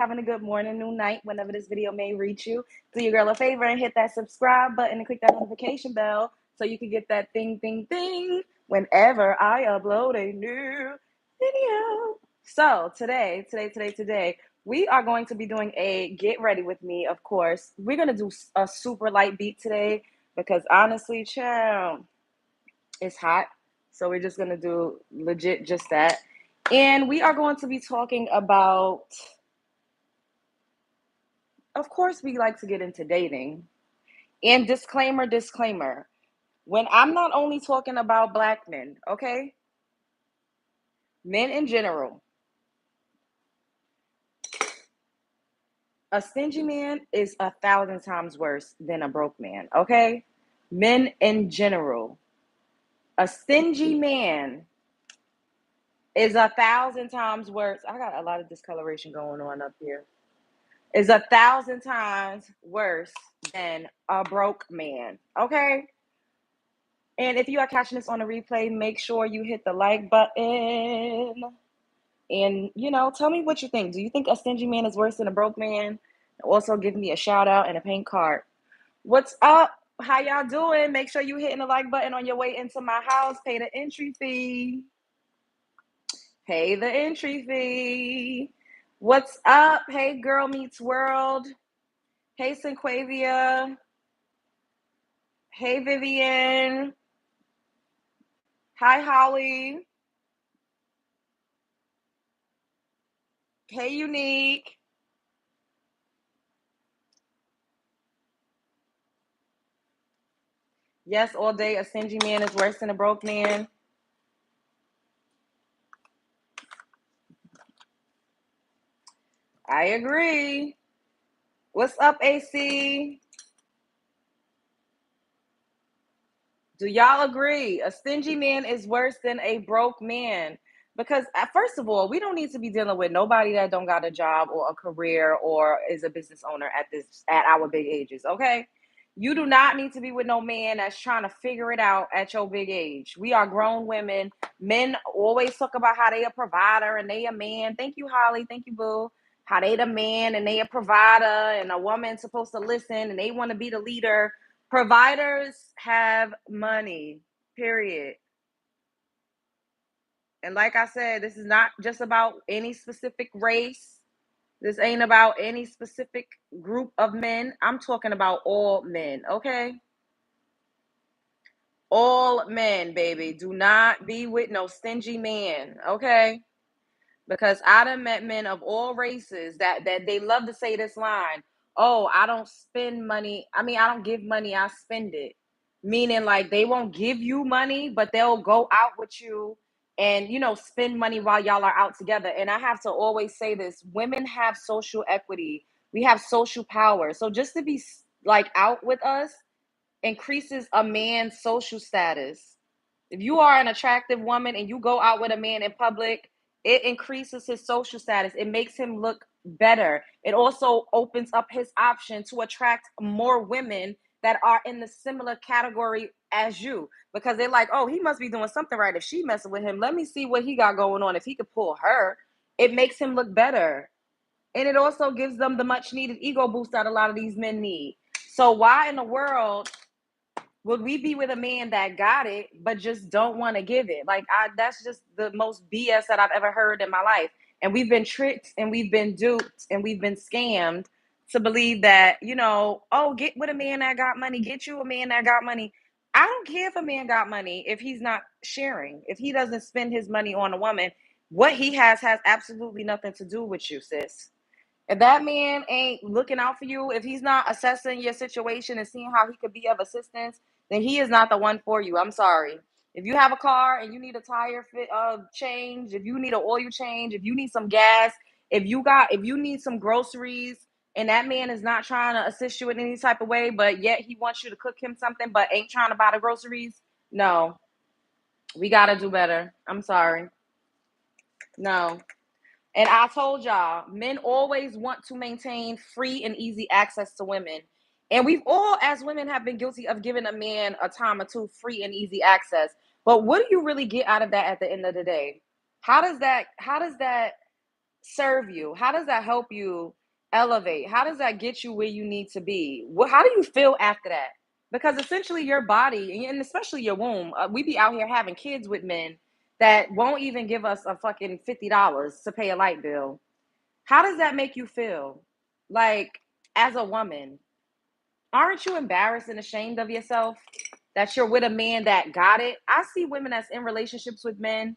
having a good morning, new night, whenever this video may reach you. Do your girl a favor and hit that subscribe button and click that notification bell so you can get that ding whenever I upload a new video. So today, we are going to be doing a get ready with me, of course. We're going to do a super light beat today because honestly, child, it's hot. So we're just going to do legit just that. And we are going to be talking about, of course, we like to get into dating. And disclaimer, when I'm not only talking about Black men, okay? Men in general. A stingy man is 1,000 times worse than a broke man, okay? Men in general. A stingy man is 1,000 times worse. I got a lot of discoloration going on up here. Is 1,000 times worse than a broke man, okay? And if you are catching this on a replay, make sure you hit the like button. And, tell me what you think. Do you think a stingy man is worse than a broke man? Also, give me a shout out and a pink card. What's up? How y'all doing? Make sure you hitting the like button on your way into my house. Pay the entry fee. Pay the entry fee. What's up? Hey, Girl Meets World. Hey, Cinquavia. Hey, Vivian. Hi, Holly. Hey, Unique. Yes, all day, a stingy man is worse than a broke man. I agree. What's up, AC? Do y'all agree? A stingy man is worse than a broke man. Because first of all, we don't need to be dealing with nobody that don't got a job or a career or is a business owner at our big ages, okay? You do not need to be with no man that's trying to figure it out at your big age. We are grown women. Men always talk about how they a provider and they a man. Thank you, Holly. Thank you, Boo. How they the man and they a provider and a woman's supposed to listen and they want to be the leader. Providers have money, period. And like I said, this is not just about any specific race. This ain't about any specific group of men. I'm talking about all men, okay? All men, baby. Do not be with no stingy man, okay? Because I done met men of all races that they love to say this line, oh, I don't spend money. I mean, I don't give money, I spend it. Meaning like they won't give you money, but they'll go out with you and, spend money while y'all are out together. And I have to always say this, women have social equity. We have social power. So just to be like out with us increases a man's social status. If you are an attractive woman and you go out with a man in public, it increases his social status. It makes him look better. It also opens up his option to attract more women that are in the similar category as you, because they're like, oh, he must be doing something right if she messing with him. Let me see what he got going on. If he could pull her, it makes him look better. And it also gives them the much needed ego boost that a lot of these men need. So why in the world would we be with a man that got it but just don't want to give it? Like, that's just the most BS that I've ever heard in my life. And we've been tricked and we've been duped and we've been scammed to believe that, oh, get with a man that got money, get you a man that got money. I don't care if a man got money if he's not sharing, if he doesn't spend his money on a woman. What he has absolutely nothing to do with you, sis. If that man ain't looking out for you, if he's not assessing your situation and seeing how he could be of assistance, then he is not the one for you. I'm sorry. If you have a car and you need a tire change, if you need an oil change, if you need some gas, if you need some groceries, and that man is not trying to assist you in any type of way, but yet he wants you to cook him something, but ain't trying to buy the groceries, no, we gotta do better. I'm sorry. No. And I told y'all, men always want to maintain free and easy access to women. And we've all, as women, have been guilty of giving a man a time or two free and easy access. But what do you really get out of that at the end of the day? How does that serve you? How does that help you elevate? How does that get you where you need to be? How do you feel after that? Because essentially, your body, and especially your womb, we be out here having kids with men that won't even give us a fucking $50 to pay a light bill. How does that make you feel? Like, as a woman, aren't you embarrassed and ashamed of yourself that you're with a man that got it? I see women that's in relationships with men,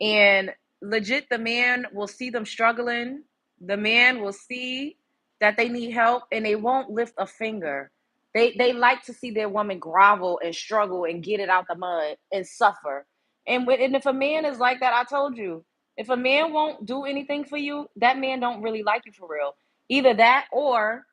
and legit, the man will see them struggling. The man will see that they need help, and they won't lift a finger. They like to see their woman grovel and struggle and get it out the mud and suffer. And if a man is like that, I told you, if a man won't do anything for you, that man don't really like you for real. Either that, or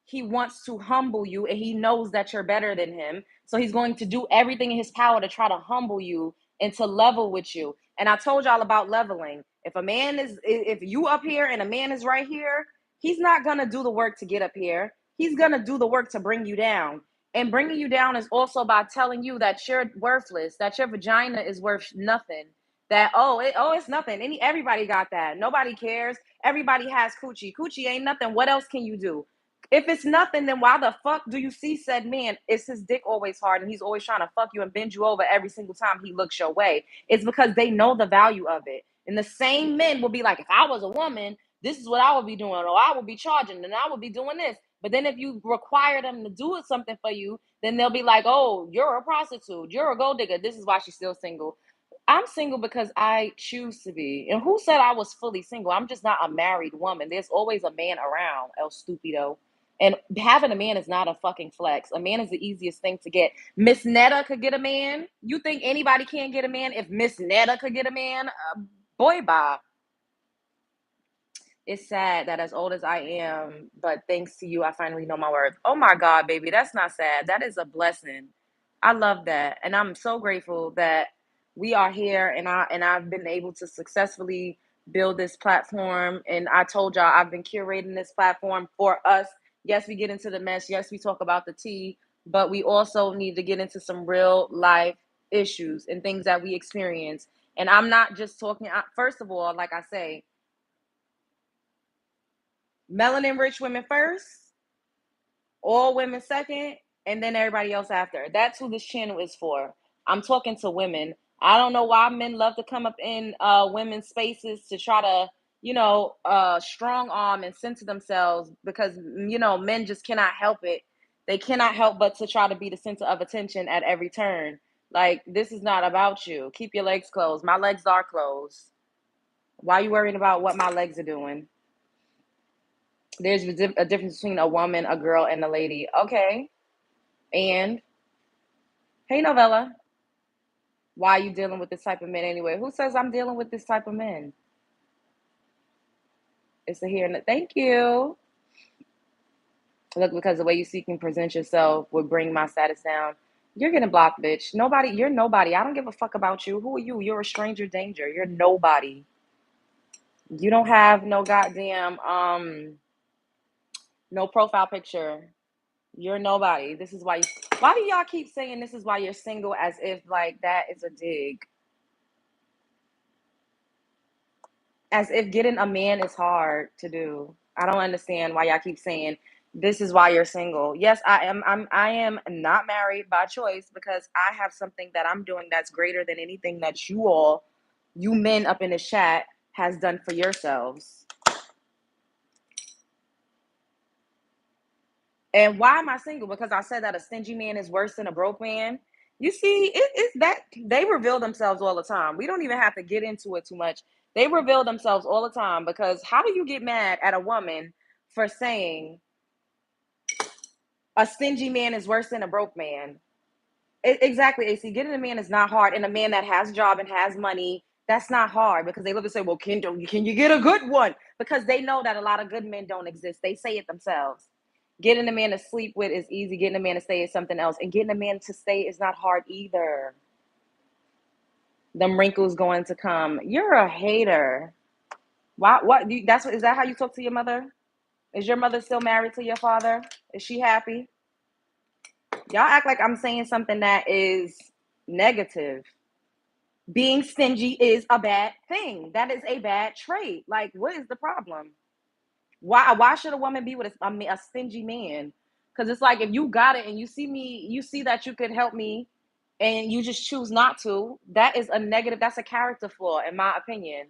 he wants to humble you and he knows that you're better than him. So he's going to do everything in his power to try to humble you and to level with you. And I told y'all about leveling. If you up here and a man is right here, he's not going to do the work to get up here. He's going to do the work to bring you down. And bringing you down is also by telling you that you're worthless, that your vagina is worth nothing. That it's nothing. Everybody got that. Nobody cares. Everybody has coochie. Coochie ain't nothing. What else can you do? If it's nothing, then why the fuck do you see said man? Is his dick always hard and he's always trying to fuck you and bend you over every single time he looks your way? It's because they know the value of it. And the same men will be like, if I was a woman, this is what I would be doing, or I would be charging, and I would be doing this. But then if you require them to do something for you, then they'll be like, oh, you're a prostitute, you're a gold digger. This is why she's still single. I'm single because I choose to be. And who said I was fully single? I'm just not a married woman. There's always a man around, El Stupido. And having a man is not a fucking flex. A man is the easiest thing to get. Miss Netta could get a man. You think anybody can't get a man? If Miss Netta could get a man, boy, bye. It's sad that as old as I am, but thanks to you, I finally know my worth. Oh my God, baby, that's not sad. That is a blessing. I love that, and I'm so grateful that we are here, and I've been able to successfully build this platform. And I told y'all I've been curating this platform for us. Yes, we get into the mess. Yes, we talk about the tea, but we also need to get into some real life issues and things that we experience. And I'm not just talking. First of all, like I say, melanin rich women first, all women second, and then everybody else after. That's who this channel is for. I'm talking to women. I don't know why men love to come up in women's spaces to try to, strong arm and censor themselves, because, men just cannot help it. They cannot help but to try to be the center of attention at every turn. Like, this is not about you. Keep your legs closed. My legs are closed. Why are you worrying about what my legs are doing? There's a difference between a woman, a girl, and a lady. Okay. And hey, Novella, why are you dealing with this type of men anyway? Who says I'm dealing with this type of men? It's a here and a thank you. Look, because the way you seek and present yourself would bring my status down. You're getting blocked, bitch. Nobody, you're nobody. I don't give a fuck about you. Who are you? You're a stranger danger. You're nobody. You don't have no goddamn no profile picture. You're nobody. This is why why do y'all keep saying this is why you're single, as if like that is a dig? As if getting a man is hard to do. I don't understand why y'all keep saying this is why you're single. Yes, I am not married by choice, because I have something that I'm doing that's greater than anything that you men up in the chat has done for yourselves. And why am I single? Because I said that a stingy man is worse than a broke man. You see, it's that they reveal themselves all the time. We don't even have to get into it too much. They reveal themselves all the time, because how do you get mad at a woman for saying a stingy man is worse than a broke man? Exactly, AC. Getting a man is not hard. And a man that has a job and has money, that's not hard, because they love to say, well, can you get a good one? Because they know that a lot of good men don't exist. They say it themselves. Getting a man to sleep with is easy. Getting a man to stay is something else. And getting a man to stay is not hard either. Them wrinkles going to come. You're a hater. Why? What? Is that how you talk to your mother? Is your mother still married to your father? Is she happy? Y'all act like I'm saying something that is negative. Being stingy is a bad thing. That is a bad trait. Like, what is the problem? Why should a woman be with a stingy man? Because it's like, if you got it and you see me, you see that you could help me, and you just choose not to. That is a negative. That's a character flaw, in my opinion.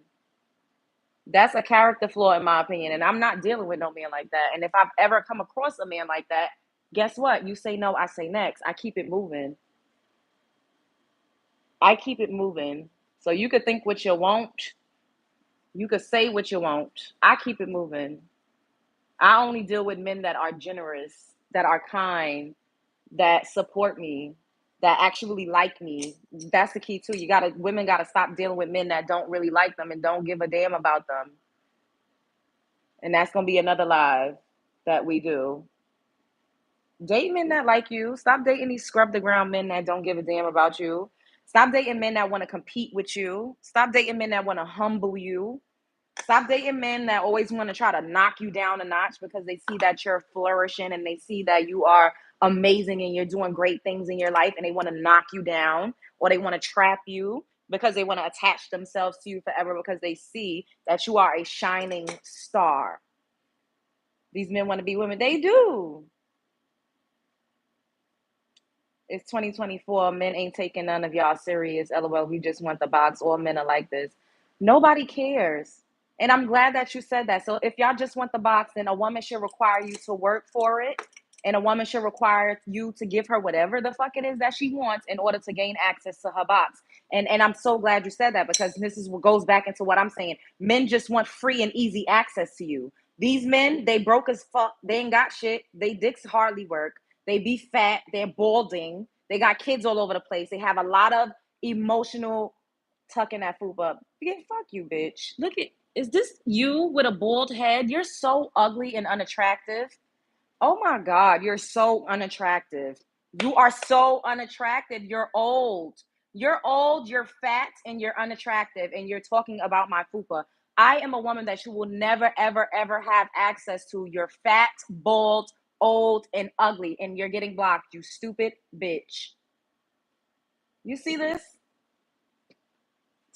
That's a character flaw, in my opinion. And I'm not dealing with no man like that. And if I've ever come across a man like that, guess what? You say no, I say next. I keep it moving. I keep it moving. So you could think what you want. You could say what you want. I keep it moving. I only deal with men that are generous, that are kind, that support me, that actually like me. That's the key too. Women gotta stop dealing with men that don't really like them and don't give a damn about them. And that's gonna be another live that we do. Date men that like you. Stop dating these scrub the ground men that don't give a damn about you. Stop dating men that want to compete with you. Stop dating men that want to humble you. Stop dating men that always want to try to knock you down a notch because they see that you're flourishing and they see that you are amazing and you're doing great things in your life, and they want to knock you down, or they want to trap you because they want to attach themselves to you forever because they see that you are a shining star. These men want to be women. They do. It's 2024. Men ain't taking none of y'all serious. LOL. We just want the box. All men are like this. Nobody cares. And I'm glad that you said that. So if y'all just want the box, then a woman should require you to work for it. And a woman should require you to give her whatever the fuck it is that she wants in order to gain access to her box. And I'm so glad you said that, because this is what goes back into what I'm saying. Men just want free and easy access to you. These men, they broke as fuck. They ain't got shit. They dicks hardly work. They be fat. They're balding. They got kids all over the place. They have a lot of emotional tucking that food up. Yeah, fuck you, bitch. Look at, is this you with a bald head? You're so ugly and unattractive. Oh my God, you're so unattractive. You are so unattractive. You're old. You're old, you're fat, and you're unattractive, and you're talking about my fupa. I am a woman that you will never, ever, ever have access to. You're fat, bald, old, and ugly, and you're getting blocked, you stupid bitch. You see this?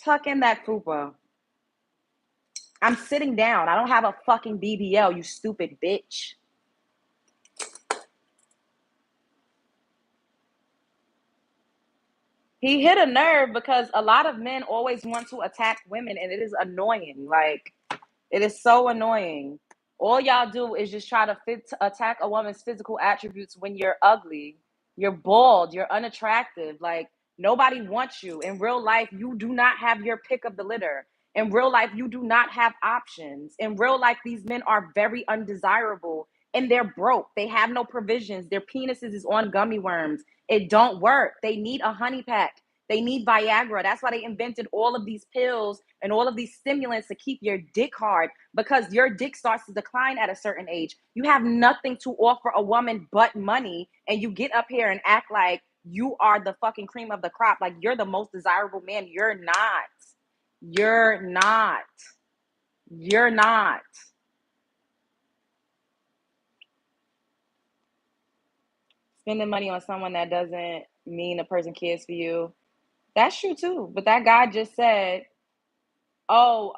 Tuck in that fupa. I'm sitting down. I don't have a fucking BBL, you stupid bitch. He hit a nerve because a lot of men always want to attack women, and it is annoying. Like, it is so annoying. All y'all do is just try to attack a woman's physical attributes when you're ugly, you're bald, you're unattractive. Like, nobody wants you. In real life, you do not have your pick of the litter. In real life, you do not have options. In real life, these men are very undesirable and they're broke. They have no provisions. Their penises is on gummy worms. It don't work. They need a honey pack. They need Viagra. That's why they invented all of these pills and all of these stimulants to keep your dick hard, because your dick starts to decline at a certain age. You have nothing to offer a woman but money, and you get up here and act like you are the fucking cream of the crop, like you're the most desirable man. You're not. You're not. You're not. Spending money on someone that doesn't mean a person cares for you. That's true too. But that guy just said, oh,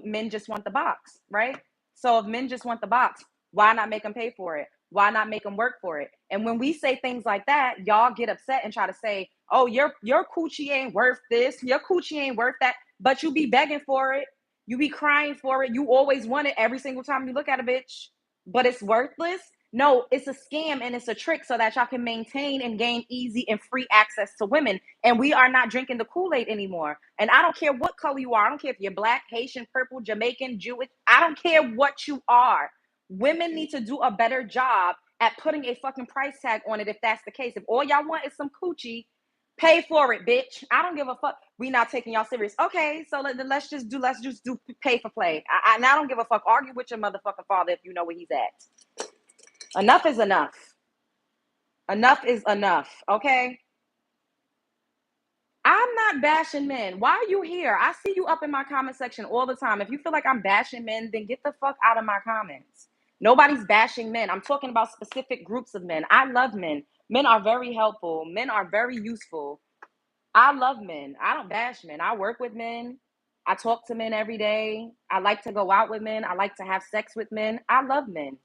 men just want the box, right? So if men just want the box, why not make them pay for it? Why not make them work for it? And when we say things like that, y'all get upset and try to say, oh, your coochie ain't worth this, your coochie ain't worth that, but you be begging for it, you be crying for it, you always want it every single time you look at a bitch, but it's worthless. No, it's a scam and it's a trick so that y'all can maintain and gain easy and free access to women. And we are not drinking the Kool-Aid anymore. And I don't care what color you are. I don't care if you're black, Haitian, purple, Jamaican, Jewish. I don't care what you are. Women need to do a better job at putting a fucking price tag on it if that's the case. If all y'all want is some coochie, pay for it, bitch. I don't give a fuck. We not taking y'all serious. Okay, so let's just do pay for play. And I don't give a fuck. Argue with your motherfucking father if you know where he's at. Enough is enough. Enough is enough, okay? I'm not bashing men. Why are you here? I see you up in my comment section all the time. If you feel like I'm bashing men, then get the fuck out of my comments. Nobody's bashing men. I'm talking about specific groups of men. I love men. Men are very helpful. Men are very useful. I love men. I don't bash men. I work with men. I talk to men every day. I like to go out with men. I like to have sex with men. I love men.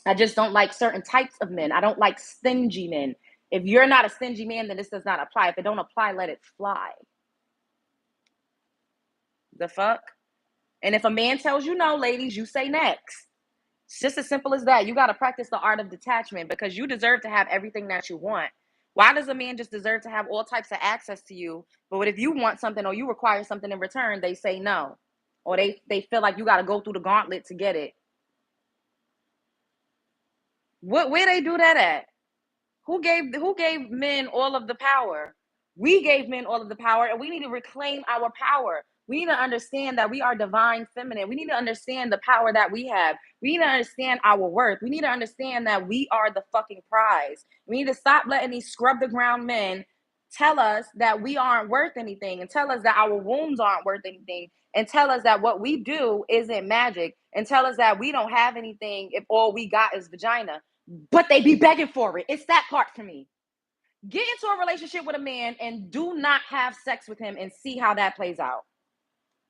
I just don't like certain types of men. I don't like stingy men. If you're not a stingy man, then this does not apply. If it don't apply, let it fly. The fuck? And if a man tells you no, ladies, you say next. It's just as simple as that. You got to practice the art of detachment because you deserve to have everything that you want. Why does a man just deserve to have all types of access to you? But if you want something or you require something in return, they say no. Or they feel like you got to go through the gauntlet to get it. Where they do that at? Who gave men all of the power? We gave men all of the power, and we need to reclaim our power. We need to understand that we are divine feminine. We need to understand the power that we have. We need to understand our worth. We need to understand that we are the fucking prize. We need to stop letting these scrub the ground men tell us that we aren't worth anything and tell us that our wombs aren't worth anything and tell us that what we do isn't magic and tell us that we don't have anything if all we got is vagina, but they be begging for it. It's that part for me. Get into a relationship with a man and do not have sex with him and see how that plays out.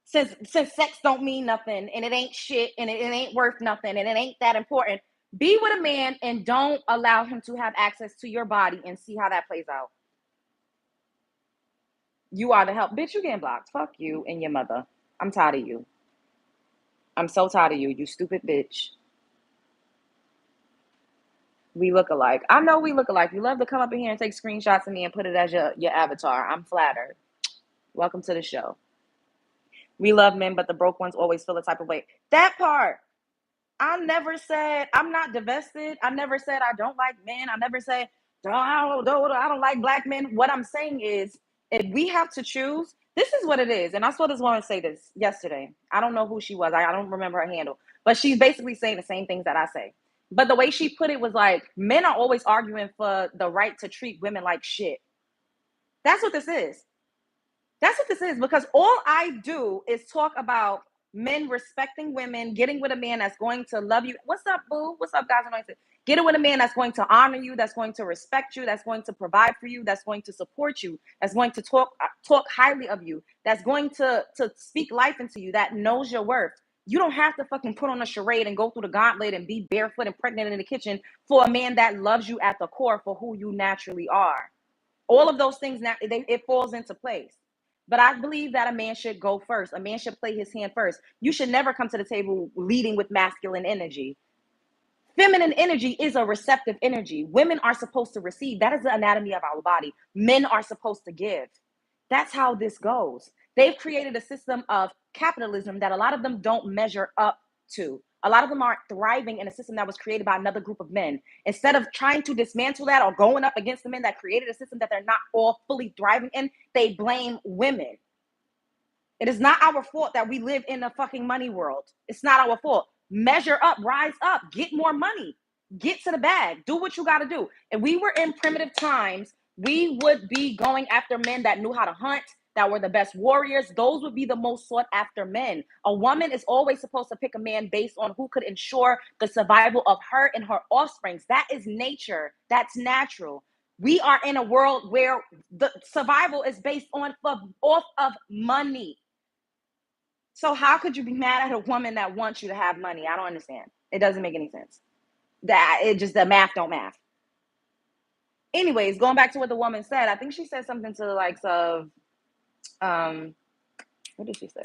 Since sex don't mean nothing and it ain't shit and it ain't worth nothing and it ain't that important, be with a man and don't allow him to have access to your body and see how that plays out. You are the help. Bitch, you getting blocked. Fuck you and your mother. I'm tired of you. I'm so tired of you, you stupid bitch. We look alike. I know we look alike. You love to come up in here and take screenshots of me and put it as your avatar. I'm flattered. Welcome to the show. We love men, but the broke ones always feel a type of way. That part. I never said I'm not divested. I never said I don't like men. I never said I don't like black men. What I'm saying is, if we have to choose, this is what it is. And I saw this woman say this yesterday. I don't know who she was. I don't remember her handle, but she's basically saying the same things that I say. But the way she put it was like, men are always arguing for the right to treat women like shit. That's what this is. That's what this is, because all I do is talk about men respecting women, getting with a man that's going to love you. What's up, boo? What's up, guys? Get with a man that's going to honor you, that's going to respect you, that's going to provide for you, that's going to support you, that's going to talk highly of you, that's going to speak life into you, that knows your worth. You don't have to fucking put on a charade and go through the gauntlet and be barefoot and pregnant in the kitchen for a man that loves you at the core for who you naturally are. All of those things now it falls into place. But I believe that a man should go first. A man should play his hand first. You should never come to the table leading with masculine energy. Feminine energy is a receptive energy. Women are supposed to receive. That is the anatomy of our body. Men are supposed to give. That's how this goes. They've created a system of capitalism that a lot of them don't measure up to. A lot of them aren't thriving in a system that was created by another group of men. Instead of trying to dismantle that or going up against the men that created a system that they're not all fully thriving in, they blame women. It is not our fault that we live in a fucking money world. It's not our fault. Measure up, rise up, get more money, get to the bag, do what you got to do. If we were in primitive times, we would be going after men that knew how to hunt, that were the best warriors. Those would be the most sought after men. A woman is always supposed to pick a man based on who could ensure the survival of her and her offsprings. That is nature. That's natural. We are in a world where the survival is based off of money. So how could you be mad at a woman that wants you to have money? I don't understand. It doesn't make any sense. The math don't math. Anyways, going back to what the woman said, I think she said something to the likes of, what did she say?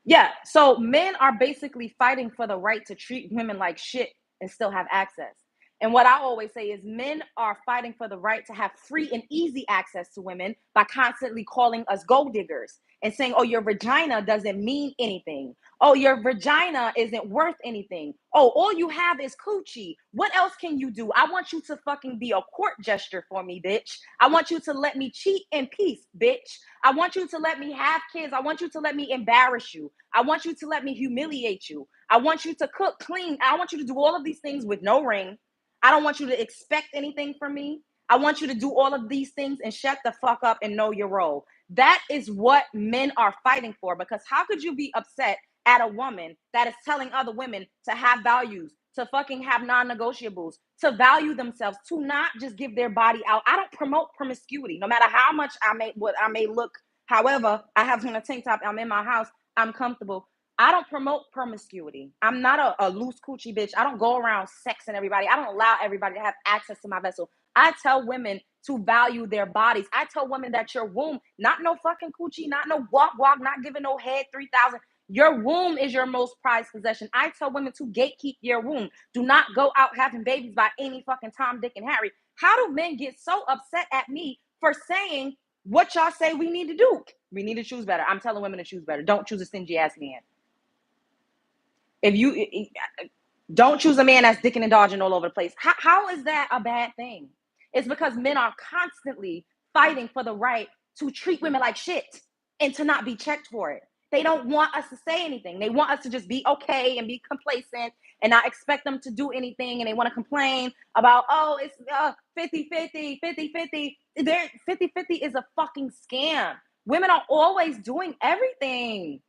Yeah, so men are basically fighting for the right to treat women like shit and still have access. And what I always say is men are fighting for the right to have free and easy access to women by constantly calling us gold diggers and saying, oh, your vagina doesn't mean anything. Oh, your vagina isn't worth anything. Oh, all you have is coochie. What else can you do? I want you to fucking be a court gesture for me, bitch. I want you to let me cheat in peace, bitch. I want you to let me have kids. I want you to let me embarrass you. I want you to let me humiliate you. I want you to cook, clean. I want you to do all of these things with no ring. I don't want you to expect anything from me. I want you to do all of these things and shut the fuck up and know your role. That is what men are fighting for, because how could you be upset at a woman that is telling other women to have values, to fucking have non-negotiables, to value themselves, to not just give their body out. I don't promote promiscuity, no matter how much I may look. However, I have on a tank top. I'm in my house. I'm comfortable. I don't promote promiscuity. I'm not a loose coochie bitch. I don't go around sexing everybody. I don't allow everybody to have access to my vessel. I tell women to value their bodies. I tell women that your womb, not no fucking coochie, not no walk, not giving no head 3,000. Your womb is your most prized possession. I tell women to gatekeep your womb. Do not go out having babies by any fucking Tom, Dick, and Harry. How do men get so upset at me for saying what y'all say we need to do? We need to choose better. I'm telling women to choose better. Don't choose a stingy ass man. If you don't choose a man that's dicking and dodging all over the place. How is that a bad thing? It's because men are constantly fighting for the right to treat women like shit and to not be checked for it. They don't want us to say anything. They want us to just be okay and be complacent and not expect them to do anything. And they want to complain about, oh, it's 50-50, 50-50. 50-50 is a fucking scam. Women are always doing everything.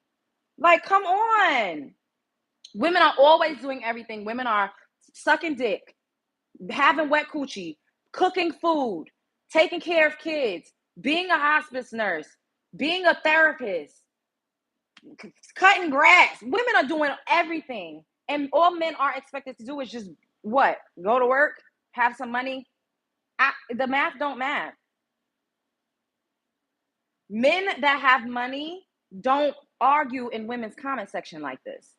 Like, come on. Women are always doing everything. Women are sucking dick, having wet coochie, cooking food, taking care of kids, being a hospice nurse, being a therapist, cutting grass. Women are doing everything. And all men are expected to do is just what? Go to work, have some money. The math don't math. Men that have money don't argue in women's comment section like this.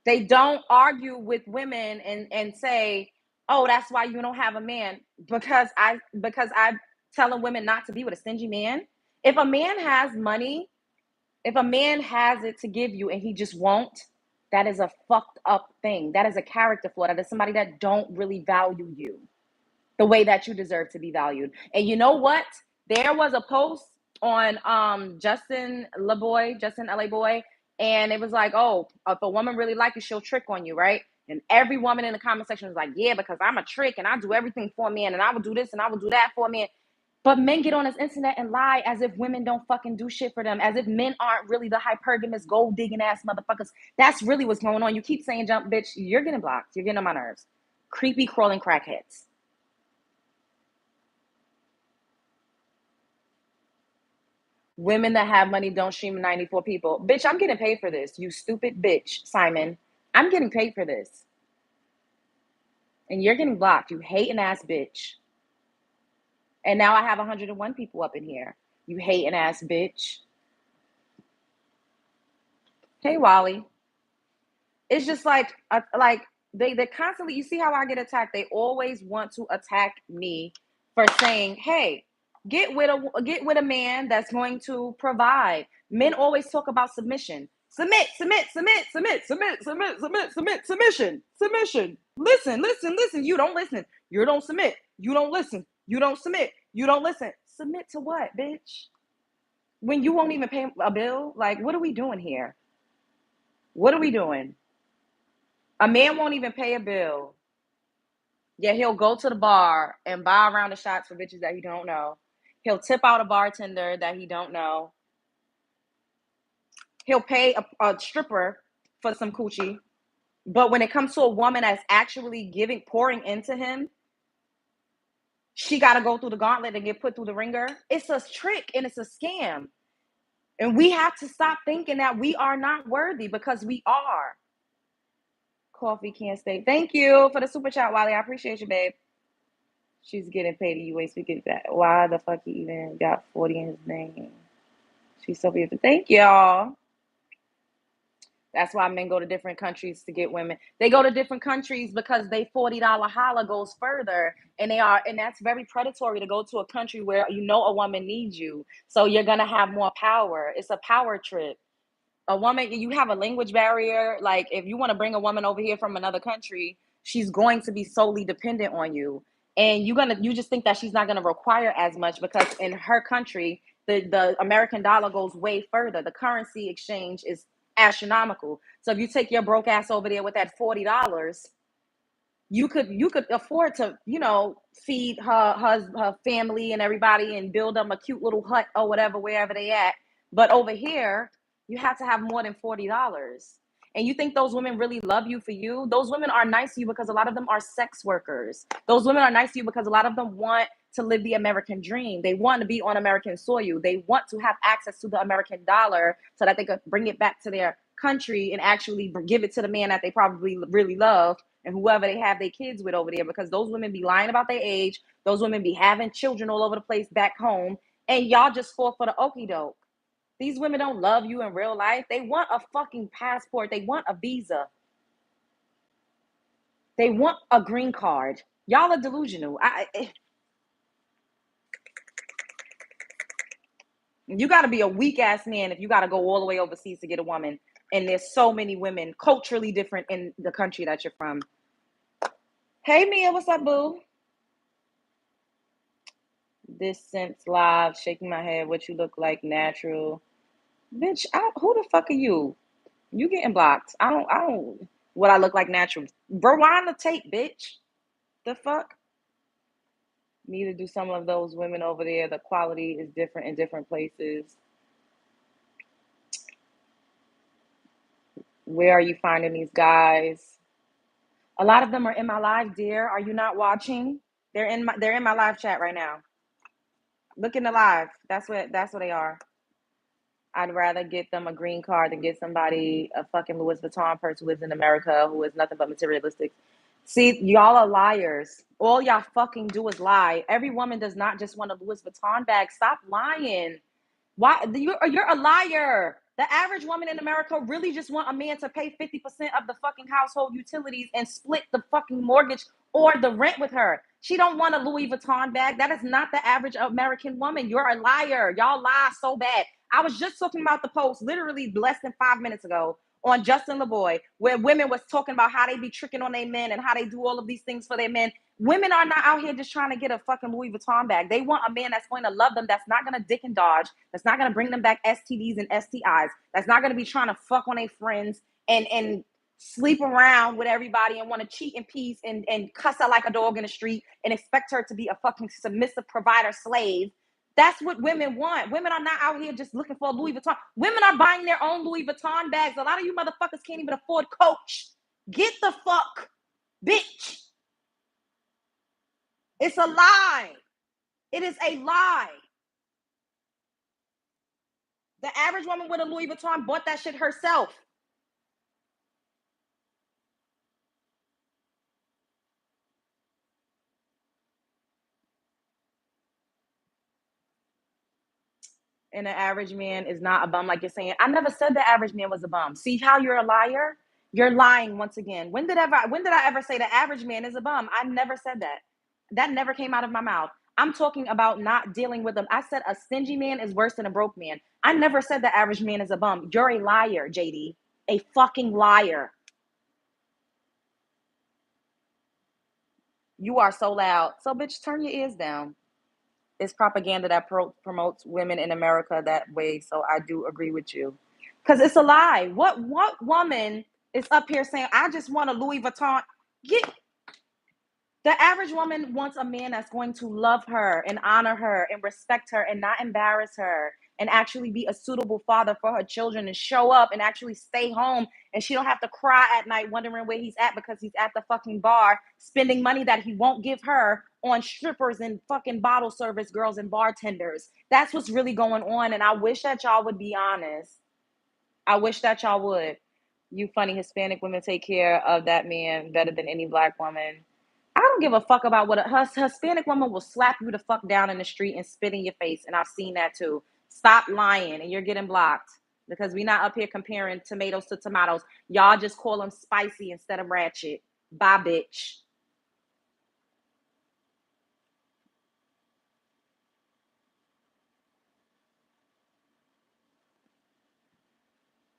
They don't argue with women and say, oh, that's why you don't have a man, because I'm telling women not to be with a stingy man. If a man has money, if a man has it to give you and he just won't, that is a fucked up thing. That is a character flaw. That is somebody that don't really value you the way that you deserve to be valued. And you know what? There was a post on Justin LA Boy, and it was like, oh, if a woman really like you, she'll trick on you, right? And every woman in the comment section was like, yeah, because I'm a trick and I do everything for a man and I will do this and I will do that for a man. But men get on this internet and lie as if women don't fucking do shit for them, as if men aren't really the hypergamous, gold digging ass motherfuckers. That's really what's going on. You keep saying jump, bitch. You're getting blocked. You're getting on my nerves. Creepy, crawling crackheads. Women that have money don't stream 94 people. Bitch, I'm getting paid for this. You stupid bitch, Simon. I'm getting paid for this. And you're getting blocked. You hating ass bitch. And now I have 101 people up in here. You hating ass bitch. Hey, Wally. It's just like they constantly, you see how I get attacked? They always want to attack me for saying, hey, get with a man that's going to provide. Men always talk about submission. Submission. Listen. You don't listen. You don't submit. You don't listen. You don't submit. You don't listen. Submit to what, bitch? When you won't even pay a bill? Like, what are we doing here? What are we doing? A man won't even pay a bill. Yeah, he'll go to the bar and buy a round of shots for bitches that he don't know. He'll tip out a bartender that he don't know. He'll pay a stripper for some coochie. But when it comes to a woman that's actually pouring into him, she got to go through the gauntlet and get put through the ringer. It's a trick and it's a scam. And we have to stop thinking that we are not worthy, because we are. Coffee can't stay. Thank you for the super chat, Wally. I appreciate you, babe. She's getting paid. You ain't speaking that. Why the fuck he even got 40 in his name? She's so beautiful. Thank y'all. That's why men go to different countries to get women. They go to different countries because they $40 holla goes further, and that's very predatory to go to a country where you know a woman needs you. So you're gonna have more power. It's a power trip. A woman, you have a language barrier. Like, if you want to bring a woman over here from another country, she's going to be solely dependent on you. And you just think that she's not gonna require as much, because in her country, the American dollar goes way further. The currency exchange is astronomical. So if you take your broke ass over there with that $40, you could afford to, feed her family and everybody and build them a cute little hut or whatever, wherever they at. But over here, you have to have more than $40. And you think those women really love you for you? Those women are nice to you because a lot of them are sex workers. Those women are nice to you because a lot of them want to live the American dream. They want to be on American soil. They want to have access to the American dollar so that they could bring it back to their country and actually give it to the man that they probably really love and whoever they have their kids with over there, because those women be lying about their age. Those women be having children all over the place back home, and y'all just fall for the okie doke. These women don't love you in real life. They want a fucking passport. They want a visa. They want a green card. Y'all are delusional. You got to be a weak ass man if you got to go all the way overseas to get a woman. And there's so many women culturally different in the country that you're from. Hey, Mia, what's up, boo? This sense live, shaking my head. What you look like natural. Bitch, who the fuck are you? You getting blocked. I don't, what I look like natural. Rewind the tape, bitch. The fuck? Need to do some of those women over there. The quality is different in different places. Where are you finding these guys? A lot of them are in my live, dear. Are you not watching? They're in my live chat right now. Look in the live. That's what they are. I'd rather get them a green card than get somebody a fucking Louis Vuitton purse who lives in America who is nothing but materialistic. See, y'all are liars. All y'all fucking do is lie. Every woman does not just want a Louis Vuitton bag. Stop lying. Why you're a liar. The average woman in America really just want a man to pay 50% of the fucking household utilities and split the fucking mortgage or the rent with her. She don't want a Louis Vuitton bag. That is not the average American woman. You're a liar. Y'all lie so bad. I was just talking about the post literally less than 5 minutes ago on Justin LeBoy, where women was talking about how they be tricking on their men and how they do all of these things for their men. Women are not out here just trying to get a fucking Louis Vuitton bag. They want a man that's going to love them, that's not going to dick and dodge, that's not going to bring them back STDs and STIs, that's not going to be trying to fuck on their friends and sleep around with everybody and want to cheat in peace and cuss her like a dog in the street and expect her to be a fucking submissive provider slave. That's what women want. Women are not out here just looking for a Louis Vuitton. Women are buying their own Louis Vuitton bags. A lot of you motherfuckers can't even afford Coach. Get the fuck, bitch. It's a lie. It is a lie. The average woman with a Louis Vuitton bought that shit herself. And the average man is not a bum like you're saying. I never said the average man was a bum. See how you're a liar? You're lying once again. When did I ever say the average man is a bum? I never said that. That never came out of my mouth. I'm talking about not dealing with them. I said a stingy man is worse than a broke man. I never said the average man is a bum. You're a liar, JD. A fucking liar. You are so loud. So, bitch, turn your ears down. It's propaganda that promotes women in America that way. So I do agree with you, because it's a lie. What woman is up here saying I just want a Louis Vuitton? Get The average woman wants a man that's going to love her and honor her and respect her and not embarrass her and actually be a suitable father for her children and show up and actually stay home, and she don't have to cry at night wondering where he's at because he's at the fucking bar spending money that he won't give her on strippers and fucking bottle service girls and bartenders. That's what's really going on, and I wish that y'all would be honest. I wish that y'all would. You funny Hispanic women take care of that man better than any black woman. I don't give a fuck about what a Hispanic woman will slap you the fuck down in the street and spit in your face. And I've seen that too. Stop lying, and you're getting blocked because we're not up here comparing tomatoes to tomatoes. Y'all just call them spicy instead of ratchet. Bye, bitch.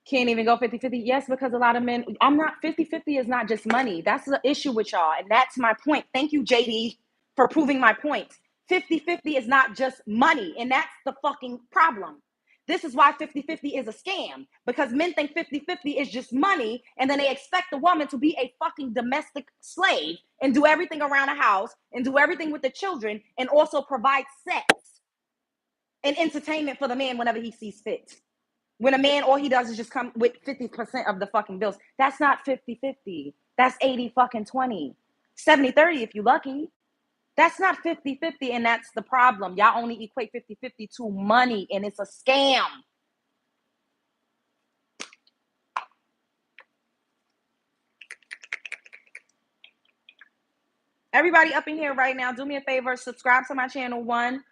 Can't even go 50-50. Yes, because a lot of men, I'm not 50-50 is not just money. That's the issue with y'all. And that's my point. Thank you, JD, for proving my point. 50-50 is not just money. And that's the fucking problem. This is why 50-50 is a scam, because men think 50-50 is just money. And then they expect the woman to be a fucking domestic slave and do everything around the house and do everything with the children and also provide sex and entertainment for the man whenever he sees fit. When a man, all he does is just come with 50% of the fucking bills. That's not 50-50. That's 80 fucking 20. 70-30 if you lucky. That's not 50-50, and that's the problem. Y'all only equate 50-50 to money, and it's a scam. Everybody up in here right now, do me a favor, subscribe to my channel. 1,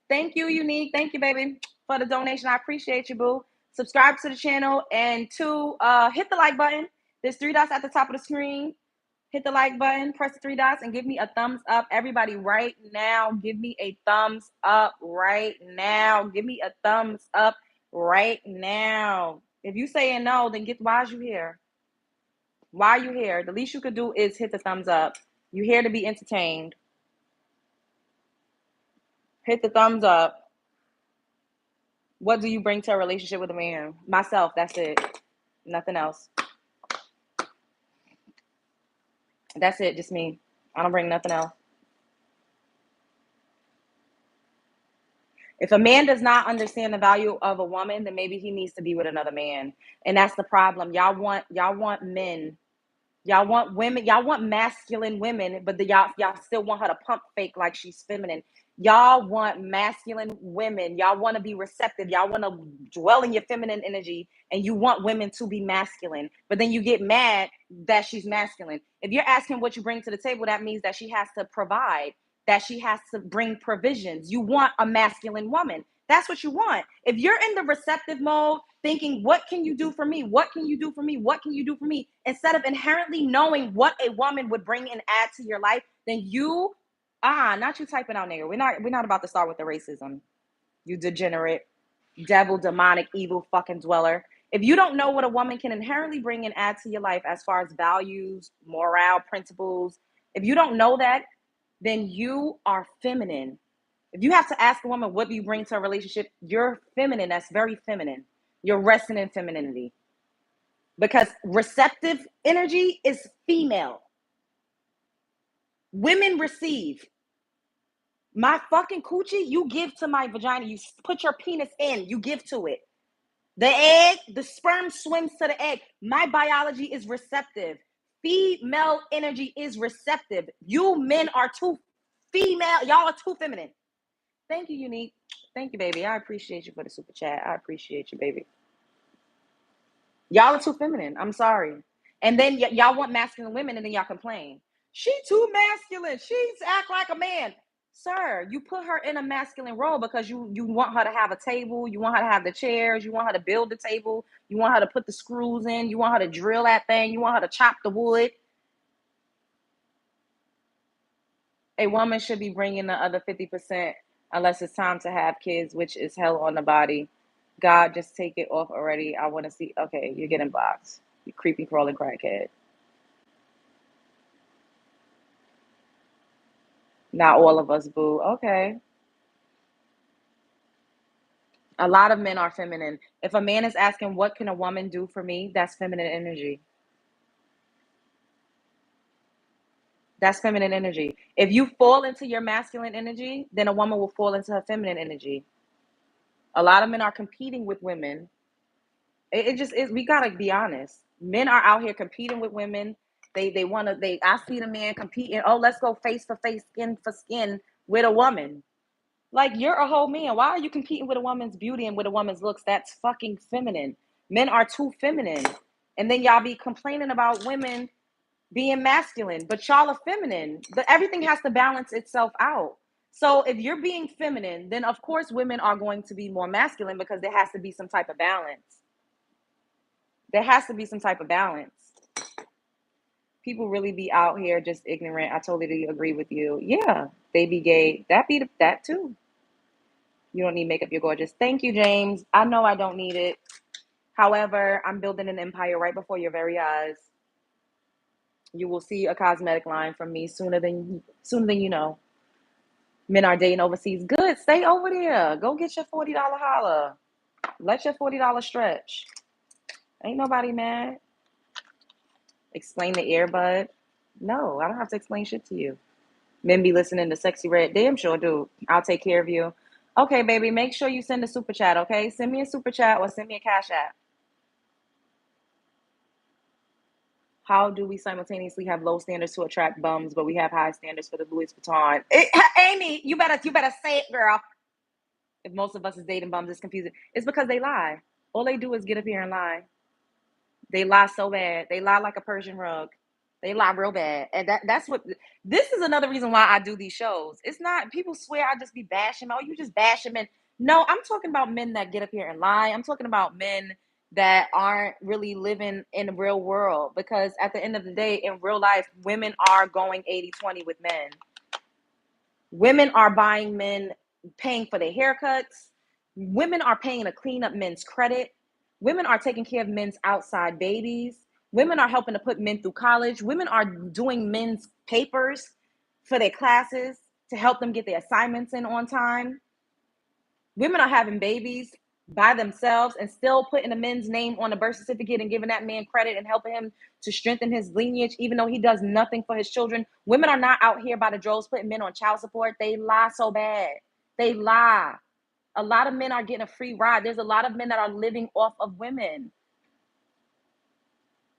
thank you, Unique. Thank you, baby, for the donation. I appreciate you, boo. Subscribe to the channel. And 2, hit the like button. There's 3 dots at the top of the screen. Hit the like button, press the 3 dots, and give me a thumbs up. Everybody right now, give me a thumbs up right now. Give me a thumbs up right now. If you saying no, then why is you here? Why are you here? The least you could do is hit the thumbs up. You here to be entertained. Hit the thumbs up. What do you bring to a relationship with a man? Myself, that's it. Nothing else. That's it, just me. I don't bring nothing else. If a man does not understand the value of a woman, then maybe he needs to be with another man. And that's the problem. Y'all want men. Y'all want women, y'all want masculine women, but y'all still want her to pump fake like she's feminine. Y'all want masculine women. Y'all want to be receptive. Y'all want to dwell in your feminine energy, and you want women to be masculine. But then you get mad that she's masculine. If you're asking what you bring to the table, that means that she has to provide, that she has to bring provisions. You want a masculine woman. That's what you want. If you're in the receptive mode, thinking, what can you do for me? What can you do for me? What can you do for me? Instead of inherently knowing what a woman would bring and add to your life, then you, not you typing out, nigga. We're not about to start with the racism. You degenerate, devil, demonic, evil fucking dweller. If you don't know what a woman can inherently bring and add to your life as far as values, morale, principles, if you don't know that, then you are feminine. If you have to ask a woman, what do you bring to a relationship? You're feminine. That's very feminine. You're resting in femininity. Because receptive energy is female. Women receive. My fucking coochie, you give to my vagina. You put your penis in. You give to it. The egg, the sperm swims to the egg. My biology is receptive. Female energy is receptive. You men are too female. Y'all are too feminine. Thank you, Unique. Thank you, baby. I appreciate you for the super chat. I appreciate you, baby. Y'all are too feminine. I'm sorry. And then y'all want masculine women, and then y'all complain. She too masculine. She's act like a man. Sir, you put her in a masculine role because you want her to have a table. You want her to have the chairs. You want her to build the table. You want her to put the screws in. You want her to drill that thing. You want her to chop the wood. A woman should be bringing the other 50% unless it's time to have kids, which is hell on the body. God, just take it off already. I want to see. Okay, you're getting blocked. You creepy, crawling crackhead. Not all of us, boo. Okay. A lot of men are feminine. If a man is asking, what can a woman do for me? That's feminine energy. That's feminine energy. If you fall into your masculine energy, then a woman will fall into her feminine energy. A lot of men are competing with women. It just is. We gotta be honest. Men are out here competing with women. They want to. I see the man competing. Oh, let's go face for face, skin for skin with a woman. Like, you're a whole man. Why are you competing with a woman's beauty and with a woman's looks? That's fucking feminine. Men are too feminine. And then y'all be complaining about women being masculine, but y'all are feminine. But everything has to balance itself out. So if you're being feminine, then of course women are going to be more masculine because there has to be some type of balance. There has to be some type of balance. People really be out here just ignorant. I totally agree with you. Yeah, they be gay. That too. You don't need makeup. You're gorgeous. Thank you, James. I know I don't need it. However, I'm building an empire right before your very eyes. You will see a cosmetic line from me sooner than you know. Men are dating overseas. Good. Stay over there. Go get your $40 holla. Let your $40 stretch. Ain't nobody mad. Explain the earbud. No, I don't have to explain shit to you. Men be listening to Sexy Red. Damn sure do. I'll take care of you. Okay, baby, make sure you send a super chat, okay? Send me a super chat or send me a cash app. How do we simultaneously have low standards to attract bums, but we have high standards for the Louis Vuitton? Amy, you better say it, girl. If most of us is dating bums, it's confusing. It's because they lie. All they do is get up here and lie. They lie so bad. They lie like a Persian rug. They lie real bad. And that's what this is another reason why I do these shows. It's not people swear I just be bashing. Oh, you just bashing men. No, I'm talking about men that get up here and lie. I'm talking about men that aren't really living in the real world. Because at the end of the day, in real life, women are going 80-20 with men. Women are buying men, paying for their haircuts. Women are paying to clean up men's credit. Women are taking care of men's outside babies. Women are helping to put men through college. Women are doing men's papers for their classes to help them get their assignments in on time. Women are having babies by themselves and still putting a man's name on a birth certificate and giving that man credit and helping him to strengthen his lineage, even though he does nothing for his children. Women are not out here by the droves putting men on child support. They lie so bad. They lie. A lot of men are getting a free ride. There's a lot of men that are living off of women.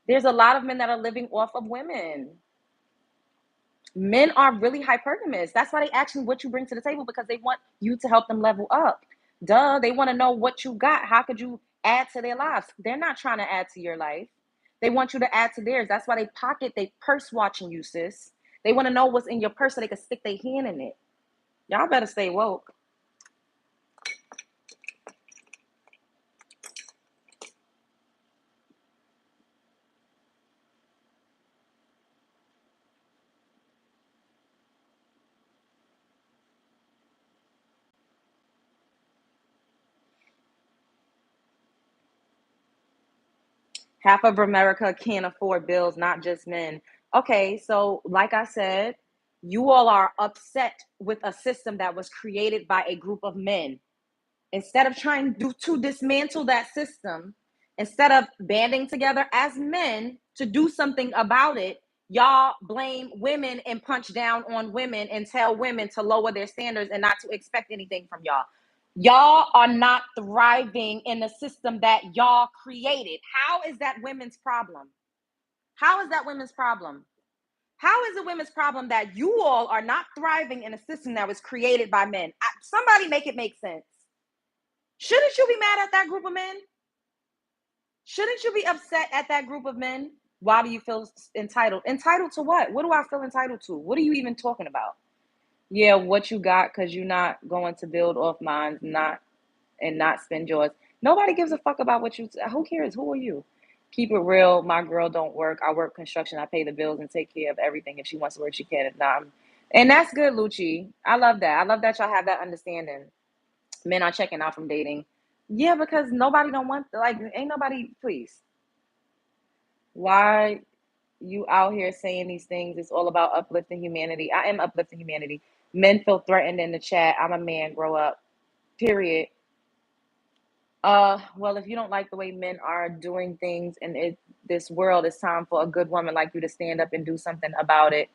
There's a lot of men that are living off of women. Men are really hypergamous. That's why they ask you what you bring to the table, because they want you to help them level up. Duh, they want to know what you got. How could you add to their lives? They're not trying to add to your life. They want you to add to theirs. That's why they purse watching you, sis. They want to know what's in your purse so they can stick their hand in it. Y'all better stay woke. Half of America can't afford bills, not just men. Okay, so like I said, you all are upset with a system that was created by a group of men. Instead of trying to dismantle that system, instead of banding together as men to do something about it, y'all blame women and punch down on women and tell women to lower their standards and not to expect anything from y'all. Y'all are not thriving in the system that y'all created. How is that women's problem? How is that women's problem? How is it women's problem that you all are not thriving in a system that was created by men? Somebody make it make sense. Shouldn't you be mad at that group of men? Shouldn't you be upset at that group of men? Why do you feel entitled? Entitled to what? What do I feel entitled to? What are you even talking about? Yeah, what you got, because you're not going to build off mine, not spend yours. Nobody gives a fuck about what you. Who cares? Who are you? Keep it real. My girl don't work. I work construction. I pay the bills and take care of everything. If she wants to work, she can. If not, and that's good, Lucci. I love that. I love that y'all have that understanding. Men are checking out from dating. Yeah, because nobody don't want, like, ain't nobody, please. Why you out here saying these things? It's all about uplifting humanity. I am uplifting humanity. Men feel threatened in the chat. I'm a man, grow up. Period. Well, if you don't like the way men are doing things in this world, it's time for a good woman like you to stand up and do something about it.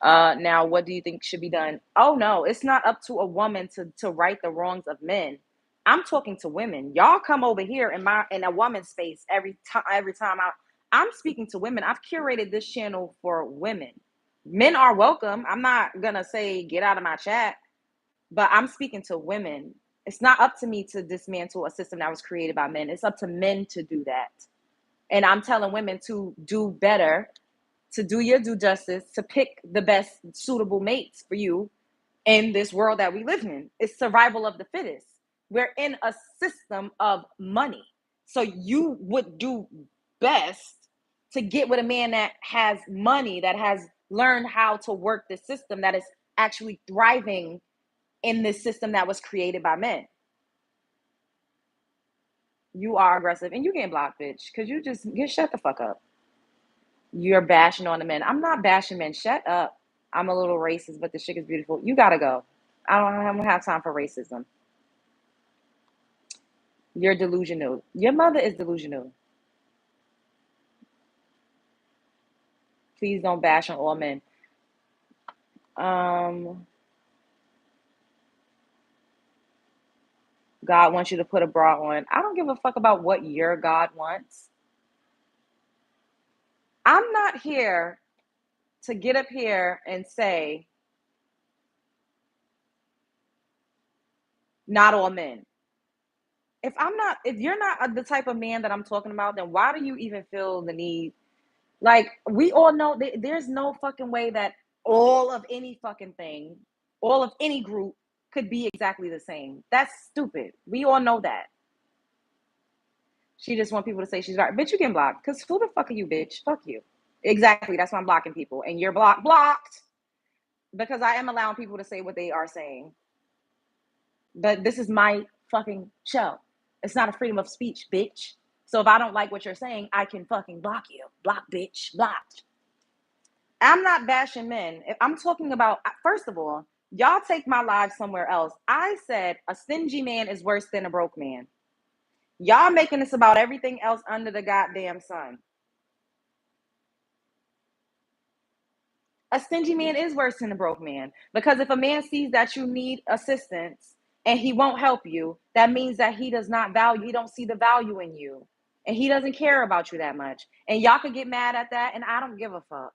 Now, what do you think should be done? Oh no, it's not up to a woman to right the wrongs of men. I'm talking to women. Y'all come over here in a woman's space every time I'm speaking to women. I've curated this channel for women. Men are welcome. I'm not gonna say get out of my chat, but I'm speaking to women. It's not up to me to dismantle a system that was created by men. It's up to men to do that. And I'm telling women to do better, to do your due justice, to pick the best suitable mates for you in this world that we live in. It's survival of the fittest. We're in a system of money. So you would do best to get with a man that has money, that has learned how to work the system, that is actually thriving in this system that was created by men. You are aggressive and you getting blocked, bitch, because you just shut the fuck up. You're bashing on the men. I'm not bashing men. Shut up. I'm a little racist, but the chick is beautiful. You gotta go. I don't have time for racism. You're delusional. Your mother is delusional. Please don't bash on all men. Um, God wants you to put a bra on. I don't give a fuck about what your God wants. I'm not here to get up here and say, not all men. If you're not the type of man that I'm talking about, then why do you even feel the need? Like, we all know there's no fucking way that all of any fucking thing, all of any group could be exactly the same. That's stupid. We all know that. She just want people to say she's right. Bitch, you getting blocked. Because who the fuck are you, bitch? Fuck you. Exactly. That's why I'm blocking people. And you're blocked because I am allowing people to say what they are saying. But this is my fucking show. It's not a freedom of speech, bitch. So if I don't like what you're saying, I can fucking block you. Block, bitch. Blocked. I'm not bashing men. I'm talking about, first of all, y'all take my life somewhere else. I said a stingy man is worse than a broke man. Y'all making this about everything else under the goddamn sun. A stingy man is worse than a broke man, because if a man sees that you need assistance and he won't help you, that means that he does not value, he don't see the value in you, and he doesn't care about you that much. And y'all could get mad at that, and I don't give a fuck.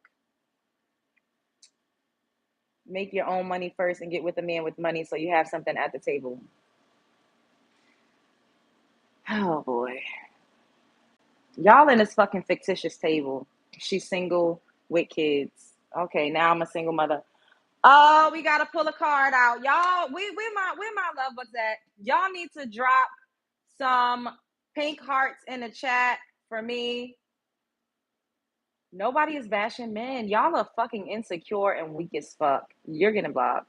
Make your own money first and get with a man with money so you have something at the table. Oh boy. Y'all in this fucking fictitious table. She's single with kids. Okay, now I'm a single mother. Oh, we gotta pull a card out. Y'all, where my love books at? Y'all need to drop some pink hearts in the chat for me. Nobody is bashing men. Y'all are fucking insecure and weak as fuck. You're getting blocked.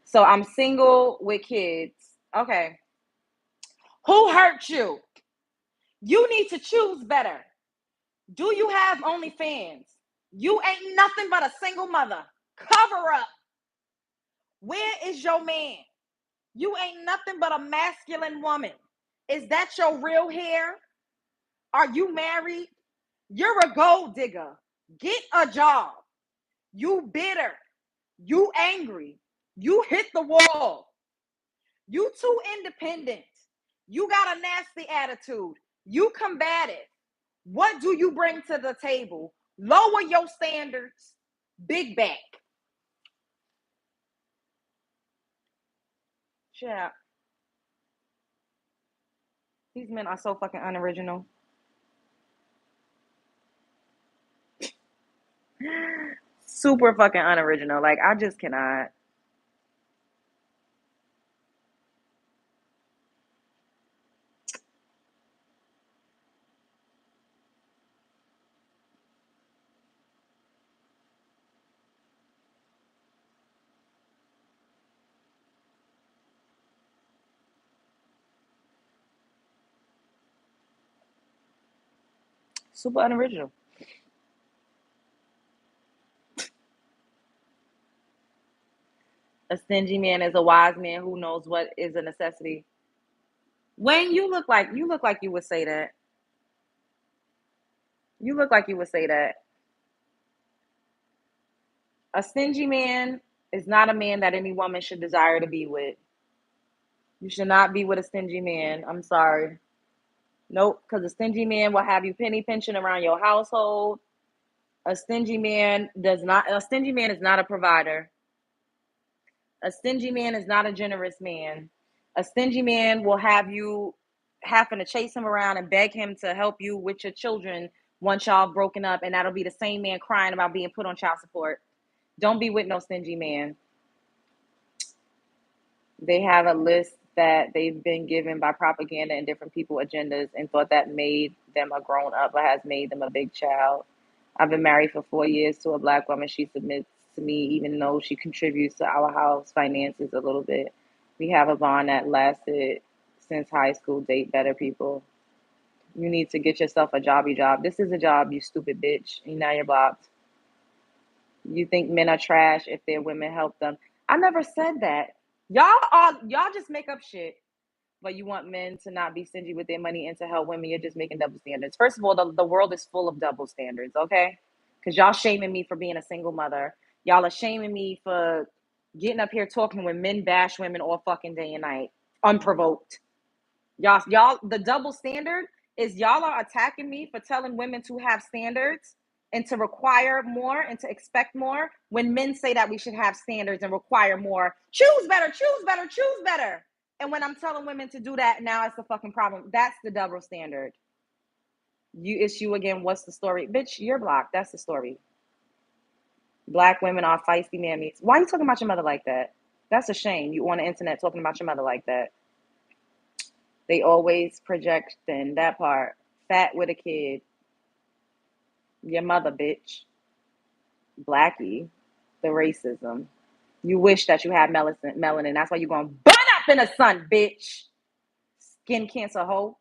So I'm single with kids. Okay. Who hurt you? You need to choose better. Do you have OnlyFans? You ain't nothing but a single mother. Cover up. Where is your man? You ain't nothing but a masculine woman. Is that your real hair? Are you married? You're a gold digger. Get a job. You bitter. You angry. You hit the wall. You too independent. You got a nasty attitude. You combative. What do you bring to the table? Lower your standards. Big back. Yeah. These men are so fucking unoriginal. Super fucking unoriginal. Like, I just cannot. Super unoriginal. A stingy man is a wise man who knows what is a necessity. Wayne, you look like you would say that. You look like you would say that. A stingy man is not a man that any woman should desire to be with. You should not be with a stingy man. I'm sorry. Nope, because a stingy man will have you penny pinching around your household. A stingy man is not a provider. A stingy man is not a generous man. A stingy man will have you having to chase him around and beg him to help you with your children once y'all broken up, and that'll be the same man crying about being put on child support. Don't be with no stingy man. They have a list that they've been given by propaganda and different people agendas and thought that made them a grown up or has made them a big child. I've been married for 4 years to a black woman. She submits to me even though she contributes to our house finances a little bit. We have a bond that lasted since high school. Date better people. You need to get yourself a jobby job. This is a job, you stupid bitch. And now you're blocked. You think men are trash if their women help them. I never said that. Y'all just make up shit. But you want men to not be stingy with their money and to help women. You're just making double standards. First of all, the world is full of double standards, okay? Because y'all shaming me for being a single mother. Y'all are shaming me for getting up here talking when men bash women all fucking day and night. unprovoked. Y'all, the double standard is y'all are attacking me for telling women to have standards and to require more and to expect more when men say that we should have standards and require more. Choose better, choose better, choose better. And when I'm telling women to do that, now it's the fucking problem. That's the double standard. You issue again, what's the story? Bitch, you're blocked. That's the story. Black women are feisty mammies. Why are you talking about your mother like that? That's a shame. You on the internet talking about your mother like that. They always projecting that part. Fat with a kid. Your mother, bitch. Blackie. The racism. You wish that you had melanin. That's why you're going to burn up in the sun, bitch. Skin cancer hoe.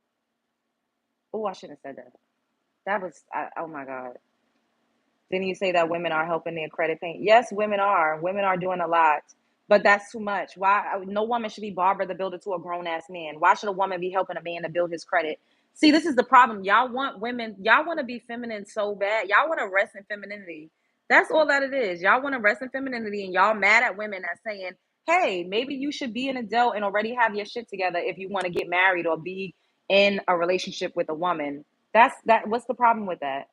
Oh, I shouldn't have said that. Oh my God. Didn't you say that women are helping their credit paint? Yes, women are. Women are doing a lot. But that's too much. Why? No woman should be Barbara the Builder to a grown ass man. Why should a woman be helping a man to build his credit? See, this is the problem. Y'all want women, y'all want to be feminine so bad. Y'all want to rest in femininity. That's all that it is. Y'all want to rest in femininity and y'all mad at women that's saying, hey, maybe you should be an adult and already have your shit together if you want to get married or be in a relationship with a woman. That's that. What's the problem with that?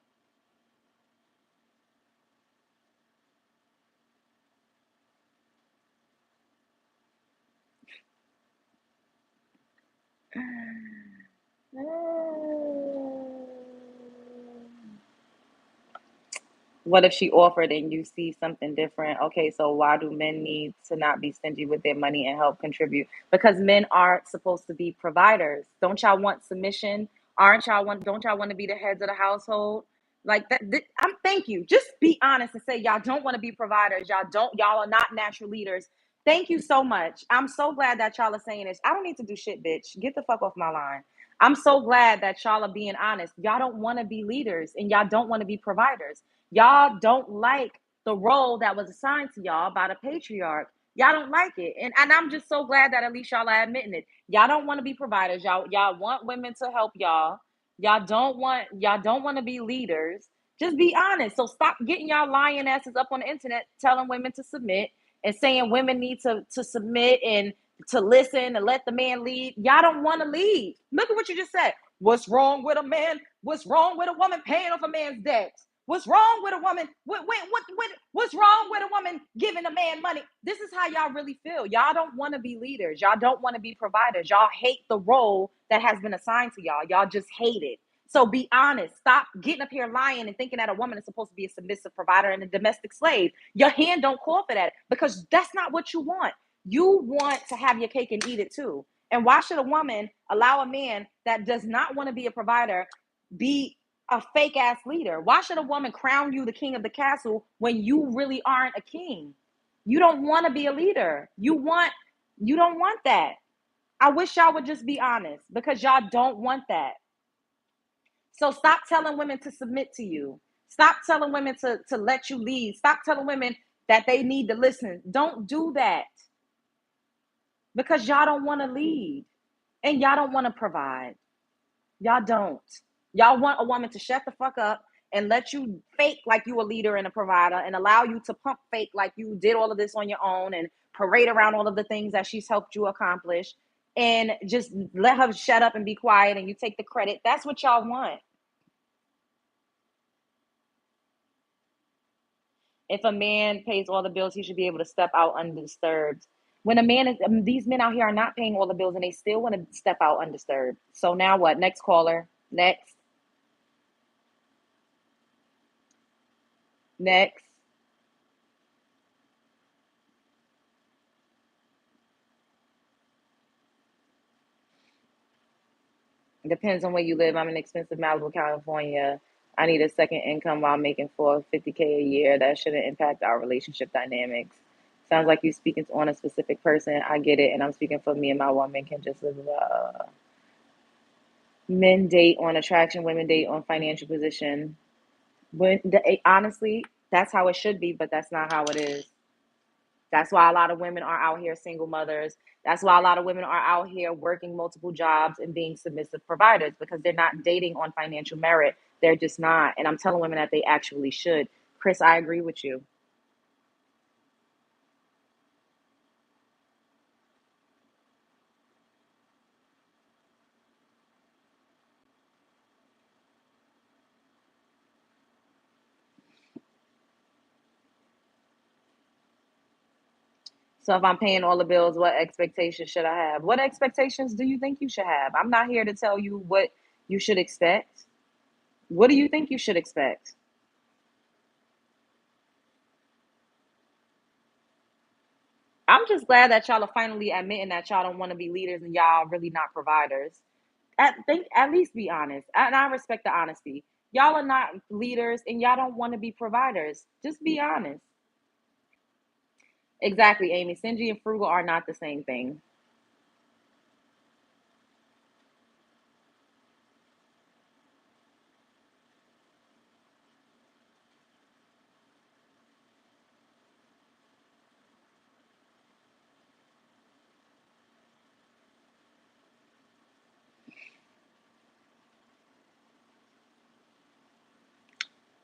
What if she offered and you see something different? Okay, so why do men need to not be stingy with their money and help contribute? Because men aren't supposed to be providers. Don't y'all want submission? Aren't y'all want? Don't y'all want to be the heads of the household? Like that. I'm thank you. Just be honest and say y'all don't want to be providers. Y'all don't. Y'all are not natural leaders. Thank you so much. I'm so glad that y'all are saying this. I don't need to do shit, bitch. Get the fuck off my line. I'm so glad that y'all are being honest. Y'all don't want to be leaders and y'all don't want to be providers. Y'all don't like the role that was assigned to y'all by the patriarch. Y'all don't like it. And I'm just so glad that at least y'all are admitting it. Y'all don't want to be providers. Y'all want women to help y'all. Y'all don't want to be leaders. Just be honest. So stop getting y'all lying asses up on the internet telling women to submit and saying women need to submit and to listen and let the man lead. Y'all don't want to lead. Look at what you just said. What's wrong with a man? What's wrong with a woman paying off a man's debts? What's wrong with a woman? What's wrong with a woman giving a man money? This is how y'all really feel. Y'all don't want to be leaders. Y'all don't want to be providers. Y'all hate the role that has been assigned to y'all. Y'all just hate it. So be honest. Stop getting up here lying and thinking that a woman is supposed to be a submissive provider and a domestic slave. Your hand don't call for that because that's not what you want. You want to have your cake and eat it too. And why should a woman allow a man that does not want to be a provider be a fake ass leader? Why should a woman crown you the king of the castle when you really aren't a king? You don't want to be a leader. You don't want that. I wish y'all would just be honest because y'all don't want that. So stop telling women to submit to you. Stop telling women to let you lead. Stop telling women that they need to listen. Don't do that because y'all don't want to lead and y'all don't want to provide. Y'all don't. Y'all want a woman to shut the fuck up and let you fake like you a leader and a provider and allow you to pump fake like you did all of this on your own and parade around all of the things that she's helped you accomplish and just let her shut up and be quiet and you take the credit. That's what y'all want. If a man pays all the bills, he should be able to step out undisturbed. When a man is, these men out here are not paying all the bills and they still want to step out undisturbed. So now what? Next caller. Next. Next. Depends on where you live. I'm in expensive Malibu, California. I need a second income while making 450K a year. That shouldn't impact our relationship dynamics. Sounds like you speaking on a specific person. I get it, and I'm speaking for me and my woman can just live. Men date on attraction, women date on financial position. Honestly, that's how it should be, but that's not how it is. That's why a lot of women are out here single mothers. That's why a lot of women are out here working multiple jobs and being submissive providers because they're not dating on financial merit. They're just not. And I'm telling women that they actually should. Chris, I agree with you. So if I'm paying all the bills, what expectations should I have? What expectations do you think you should have? I'm not here to tell you what you should expect. What do you think you should expect? I'm just glad that y'all are finally admitting that y'all don't want to be leaders and y'all really not providers. At least be honest. And I respect the honesty. Y'all are not leaders and y'all don't want to be providers. Just be honest. Exactly, Amy. Stingy and frugal are not the same thing.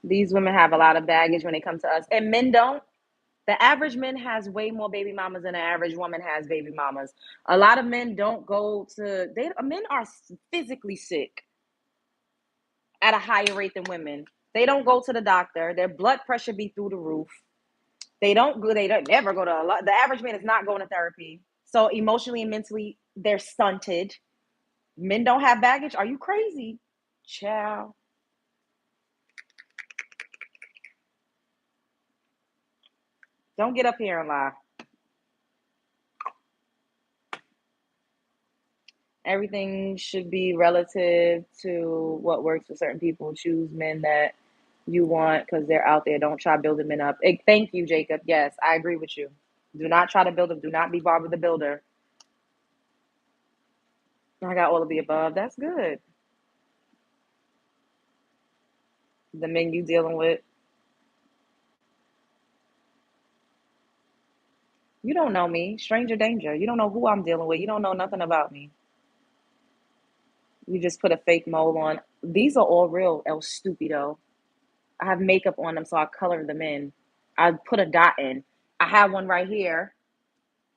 These women have a lot of baggage when it comes to us, and men don't. The average man has way more baby mamas than the average woman has baby mamas. A lot of men don't go to they men are physically sick at a higher rate than women. They don't go to the doctor. Their blood pressure be through the roof. They don't never go to a lot. The average man is not going to therapy. So emotionally and mentally, they're stunted. Men don't have baggage. Are you crazy? Ciao. Don't get up here and lie. Everything should be relative to what works for certain people. Choose men that you want because they're out there. Don't try building men up. Thank you, Jacob. Yes, I agree with you. Do not try to build them. Do not be Barbara the Builder. I got all of the above. That's good. The men you dealing with, you don't know me. Stranger danger. You don't know who I'm dealing with. You don't know nothing about me. You just put a fake mole on. These are all real, El Stupido. I have makeup on them, so I color them in. I put a dot in. I have one right here.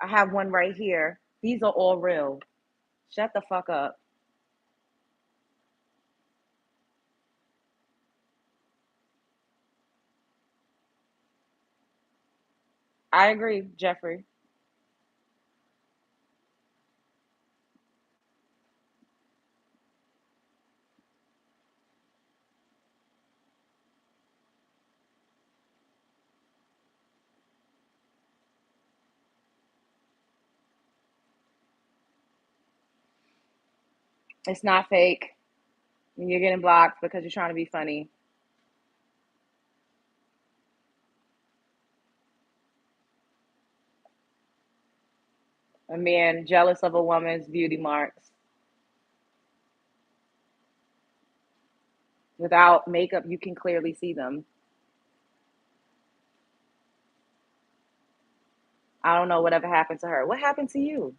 I have one right here. These are all real. Shut the fuck up. I agree, Jeffrey. It's not fake. You're getting blocked because you're trying to be funny. A man jealous of a woman's beauty marks. Without makeup, you can clearly see them. I don't know whatever happened to her. What happened to you?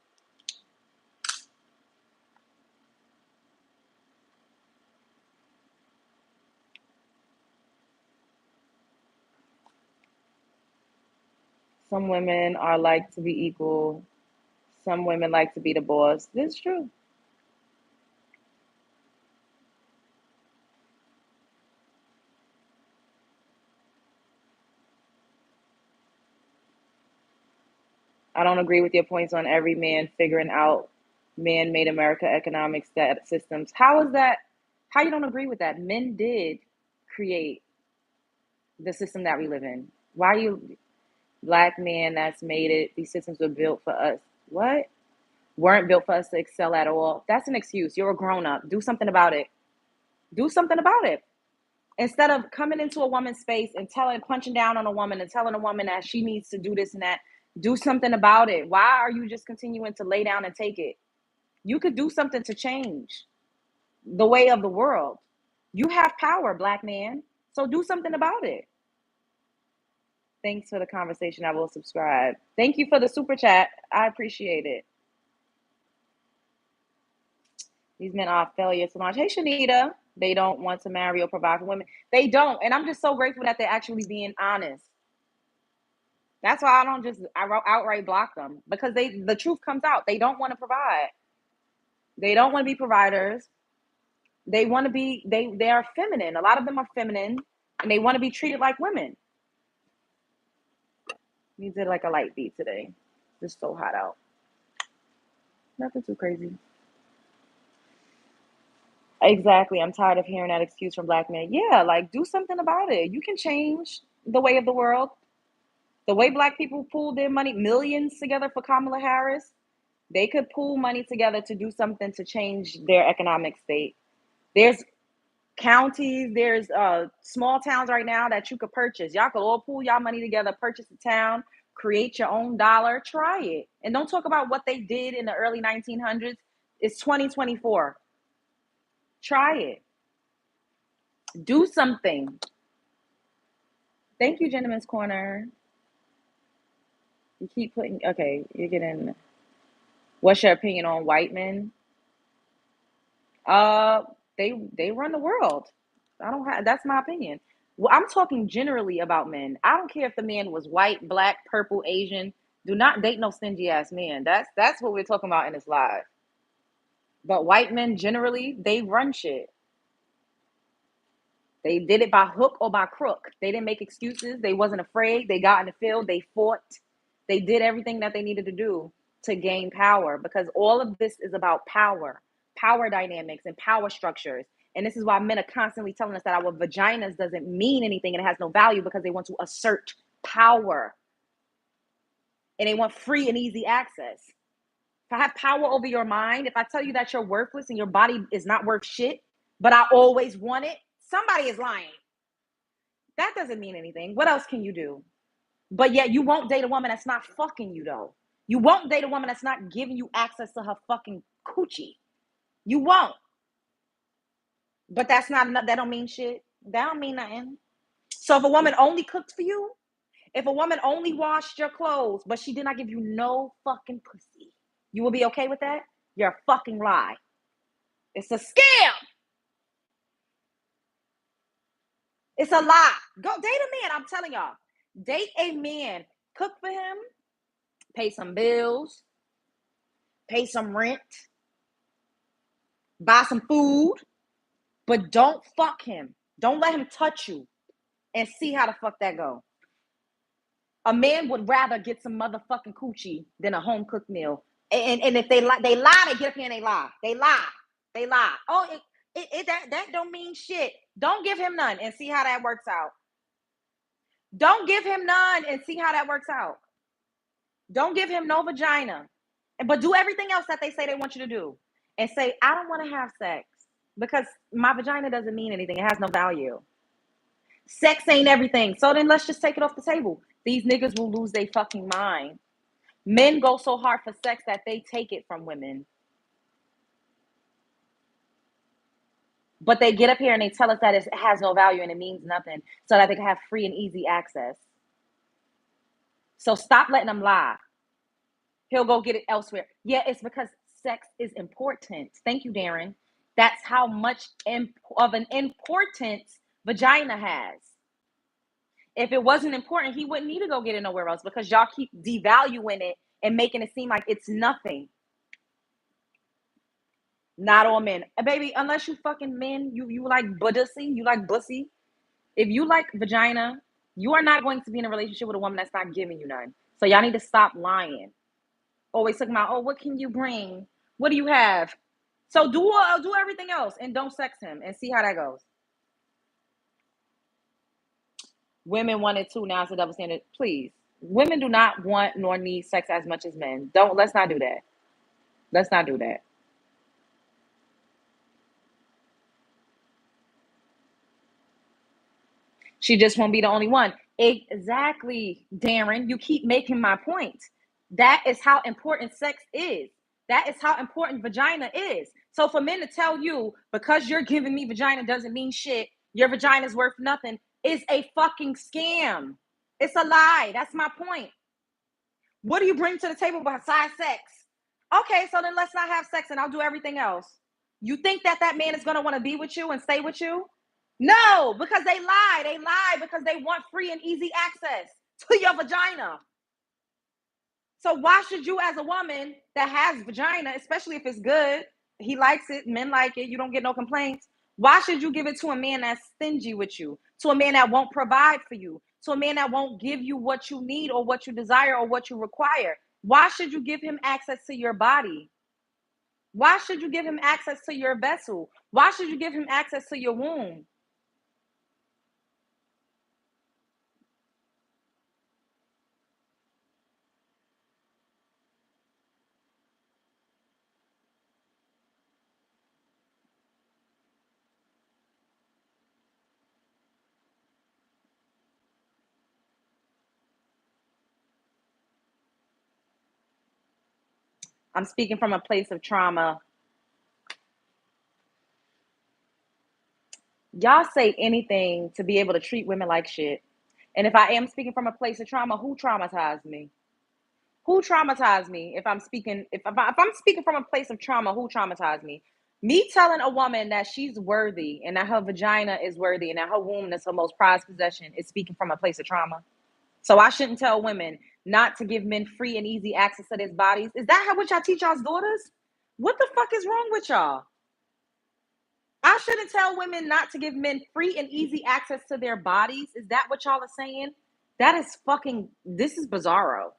Some women are like to be equal. Some women like to be the boss. This is true. I don't agree with your points on every man figuring out man-made America economic systems. How is that? How you don't agree with that? Men did create the system that we live in. Why you black man that's made it? These systems were built for us. What? Weren't built for us to excel at all. That's an excuse. You're a grown up. Do something about it. Do something about it. Instead of coming into a woman's space and punching down on a woman and telling a woman that she needs to do this and that, do something about it. Why are you just continuing to lay down and take it? You could do something to change the way of the world. You have power, black man. So do something about it. Thanks for the conversation. I will subscribe. Thank you for the super chat. I appreciate it. These men are failures to launch. Hey, Shanita. They don't want to marry or provide for women. They don't. And I'm just so grateful that they're actually being honest. That's why I don't just outright block them because the truth comes out. They don't want to provide. They don't want to be providers. They want to be they are feminine. A lot of them are feminine and they want to be treated like women. We did like a light beat today. It's so hot out. Nothing too crazy. Exactly. I'm tired of hearing that excuse from black men. Yeah, like do something about it. You can change the way of the world. The way black people pool their money, millions together for Kamala Harris, they could pool money together to do something to change their economic state. There's counties, there's small towns right now that you could purchase. Y'all could all pool y'all money together, purchase a town, create your own dollar, try it. And don't talk about what they did in the early 1900s. It's 2024. Try it. Do something. Thank you, Gentleman's Corner. You keep putting, okay, you're getting, what's your opinion on white men? Uh, they run the world. I don't have, that's my opinion. Well, I'm talking generally about men. I don't care if the man was white, black, purple, Asian. Do not date no stingy ass man. That's what we're talking about in this live. But white men generally, they run shit. They did it by hook or by crook. They didn't make excuses. They wasn't afraid. They got in the field. They fought. They did everything that they needed to do to gain power, because all of this is about power, power dynamics, and power structures. And this is why men are constantly telling us that our vaginas doesn't mean anything and it has no value, because they want to assert power and they want free and easy access. If I have power over your mind, if I tell you that you're worthless and your body is not worth shit, but I always want it, somebody is lying. That doesn't mean anything. What else can you do? But yet you won't date a woman that's not fucking you, though. You won't date a woman that's not giving you access to her fucking coochie. You won't. But that's not enough. That don't mean shit. That don't mean nothing. So if a woman only cooked for you, if a woman only washed your clothes, but she did not give you no fucking pussy, you will be okay with that? You're a fucking lie. It's a scam. It's a lie. Go date a man. I'm telling y'all. Date a man. Cook for him. Pay some bills. Pay some rent. Buy some food. But don't fuck him. Don't let him touch you. And see how the fuck that go. A man would rather get some motherfucking coochie than a home cooked meal. And if they lie, they get up here and they lie. They lie. Oh, that don't mean shit. Don't give him none and see how that works out. Don't give him none and see how that works out. Don't give him no vagina. But do everything else that they say they want you to do. And say, I don't want to have sex because my vagina doesn't mean anything. It has no value. Sex ain't everything. So then let's just take it off the table. These niggas will lose their fucking mind. Men go so hard for sex that they take it from women. But they get up here and they tell us that it has no value and it means nothing so that they can have free and easy access. So stop letting them lie. He'll go get it elsewhere. Yeah, it's because sex is important. Thank you, Darren. That's how much of an importance vagina has. If it wasn't important, he wouldn't need to go get it nowhere else, because y'all keep devaluing it and making it seem like it's nothing. Not all men. Baby, unless you fucking men, you like bussy, you like bussy. If you like vagina, you are not going to be in a relationship with a woman that's not giving you none. So y'all need to stop lying. Always talking about, oh, what can you bring? What do you have? So do everything else and don't sex him and see how that goes. Women want it too. Now it's a double standard. Please. Women do not want nor need sex as much as men. Let's not do that. Let's not do that. She just won't be the only one. Exactly, Darren. You keep making my point. That is how important sex is. That is how important vagina is. So for men to tell you, because you're giving me vagina doesn't mean shit, your vagina is worth nothing, is a fucking scam. It's a lie. That's my point. What do you bring to the table besides sex? Okay, so then let's not have sex and I'll do everything else. You think that man is going to want to be with you and stay with you? No, because they lie. They lie because they want free and easy access to your vagina. So why should you, as a woman that has vagina, especially if it's good, he likes it, men like it, you don't get no complaints, why should you give it to a man that's stingy with you, to a man that won't provide for you, to a man that won't give you what you need or what you desire or what you require? Why should you give him access to your body? Why should you give him access to your vessel? Why should you give him access to your womb? I'm speaking from a place of trauma. Y'all say anything to be able to treat women like shit. And if I am speaking from a place of trauma, who traumatized me? Who traumatized me? If I'm speaking from a place of trauma, who traumatized me? Me telling a woman that she's worthy and that her vagina is worthy and that her womb is her most prized possession is speaking from a place of trauma. So I shouldn't tell women not to give men free and easy access to their bodies. Is that how what y'all teach y'all's daughters? What the fuck is wrong with y'all? I shouldn't tell women not to give men free and easy access to their bodies. Is that what y'all are saying? That is fucking, this is bizarro.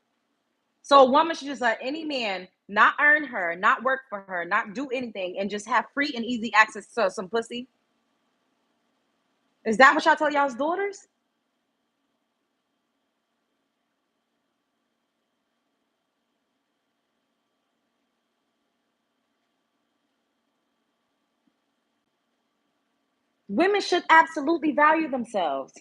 So a woman should just let any man not earn her, not work for her, not do anything, and just have free and easy access to some pussy. Is that what y'all tell y'all's daughters? Women should absolutely value themselves.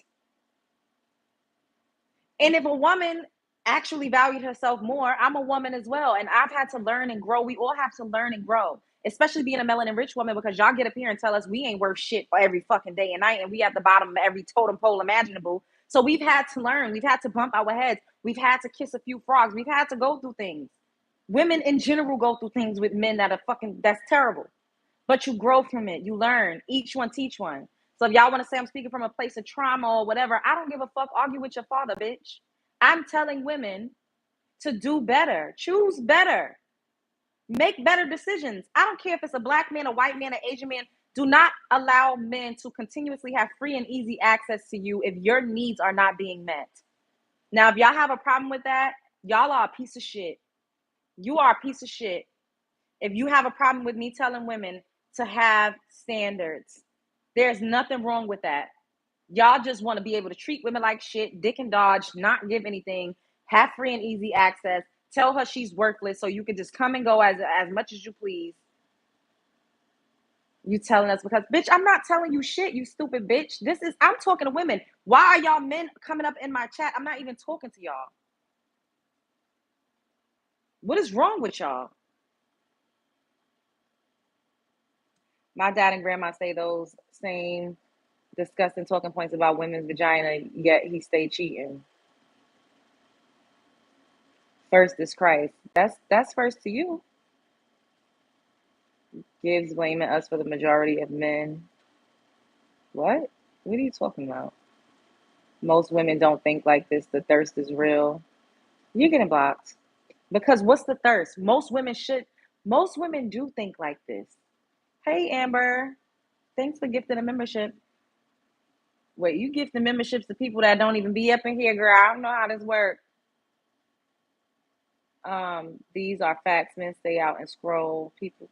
And if a woman actually valued herself more, I'm a woman as well. And I've had to learn and grow. We all have to learn and grow, especially being a melanin rich woman, because y'all get up here and tell us we ain't worth shit for every fucking day and night. And we at the bottom of every totem pole imaginable. So we've had to learn. We've had to bump our heads. We've had to kiss a few frogs. We've had to go through things. Women in general go through things with men that are fucking, that's terrible. But you grow from it. You learn. Each one teach one. So if y'all want to say I'm speaking from a place of trauma or whatever, I don't give a fuck. Argue with your father, bitch. I'm telling women to do better, choose better, make better decisions. I don't care if it's a black man, a white man, an Asian man. Do not allow men to continuously have free and easy access to you if your needs are not being met. Now, if y'all have a problem with that, y'all are a piece of shit. You are a piece of shit. If you have a problem with me telling women to have standards, there's nothing wrong with that. Y'all just want to be able to treat women like shit, dick and dodge, not give anything, have free and easy access, tell her she's worthless so you can just come and go as much as you please. You telling us because, bitch, I'm not telling you shit, you stupid bitch. I'm talking to women. Why are y'all men coming up in my chat? I'm not even talking to y'all. What is wrong with y'all? My dad and grandma say those same disgusting talking points about women's vagina, yet he stayed cheating. First is Christ. That's first to you. Gives blaming us for the majority of men. What? What are you talking about? Most women don't think like this. The thirst is real. You're getting blocked. Because what's the thirst? Most women do think like this. Hey, Amber. Thanks for gifting a membership. Wait, you gift the memberships to people that don't even be up in here, girl. I don't know how this works. These are facts. Men stay out and scroll. People.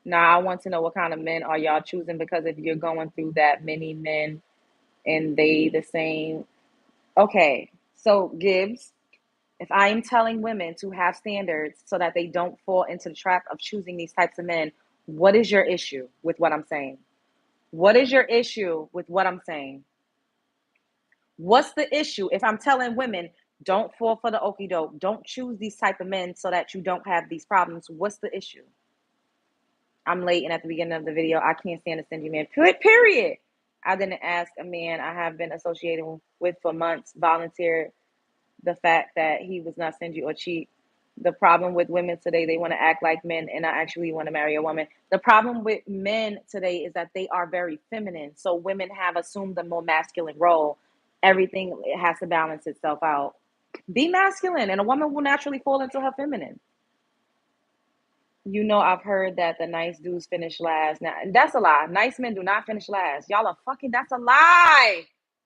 Now, I want to know what kind of men are y'all choosing, because if you're going through that many men and they the same. Okay, so Gibbs, if I am telling women to have standards so that they don't fall into the trap of choosing these types of men, what is your issue with what I'm saying? What is your issue with what I'm saying? What's the issue if I'm telling women don't fall for the okie doke, don't choose these type of men so that you don't have these problems? What's the issue? I'm late and at the beginning of the video, I can't stand a stingy man. Period. I didn't ask a man I have been associated with for months volunteer the fact that he was not stingy or cheap. The problem with women today, they want to act like men and not actually want to marry a woman. The problem with men today is that they are very feminine. So women have assumed the more masculine role. Everything has to balance itself out. Be masculine and a woman will naturally fall into her feminine. You know, I've heard that the nice dudes finish last. Now, that's a lie. Nice men do not finish last. Y'all are fucking, that's a lie.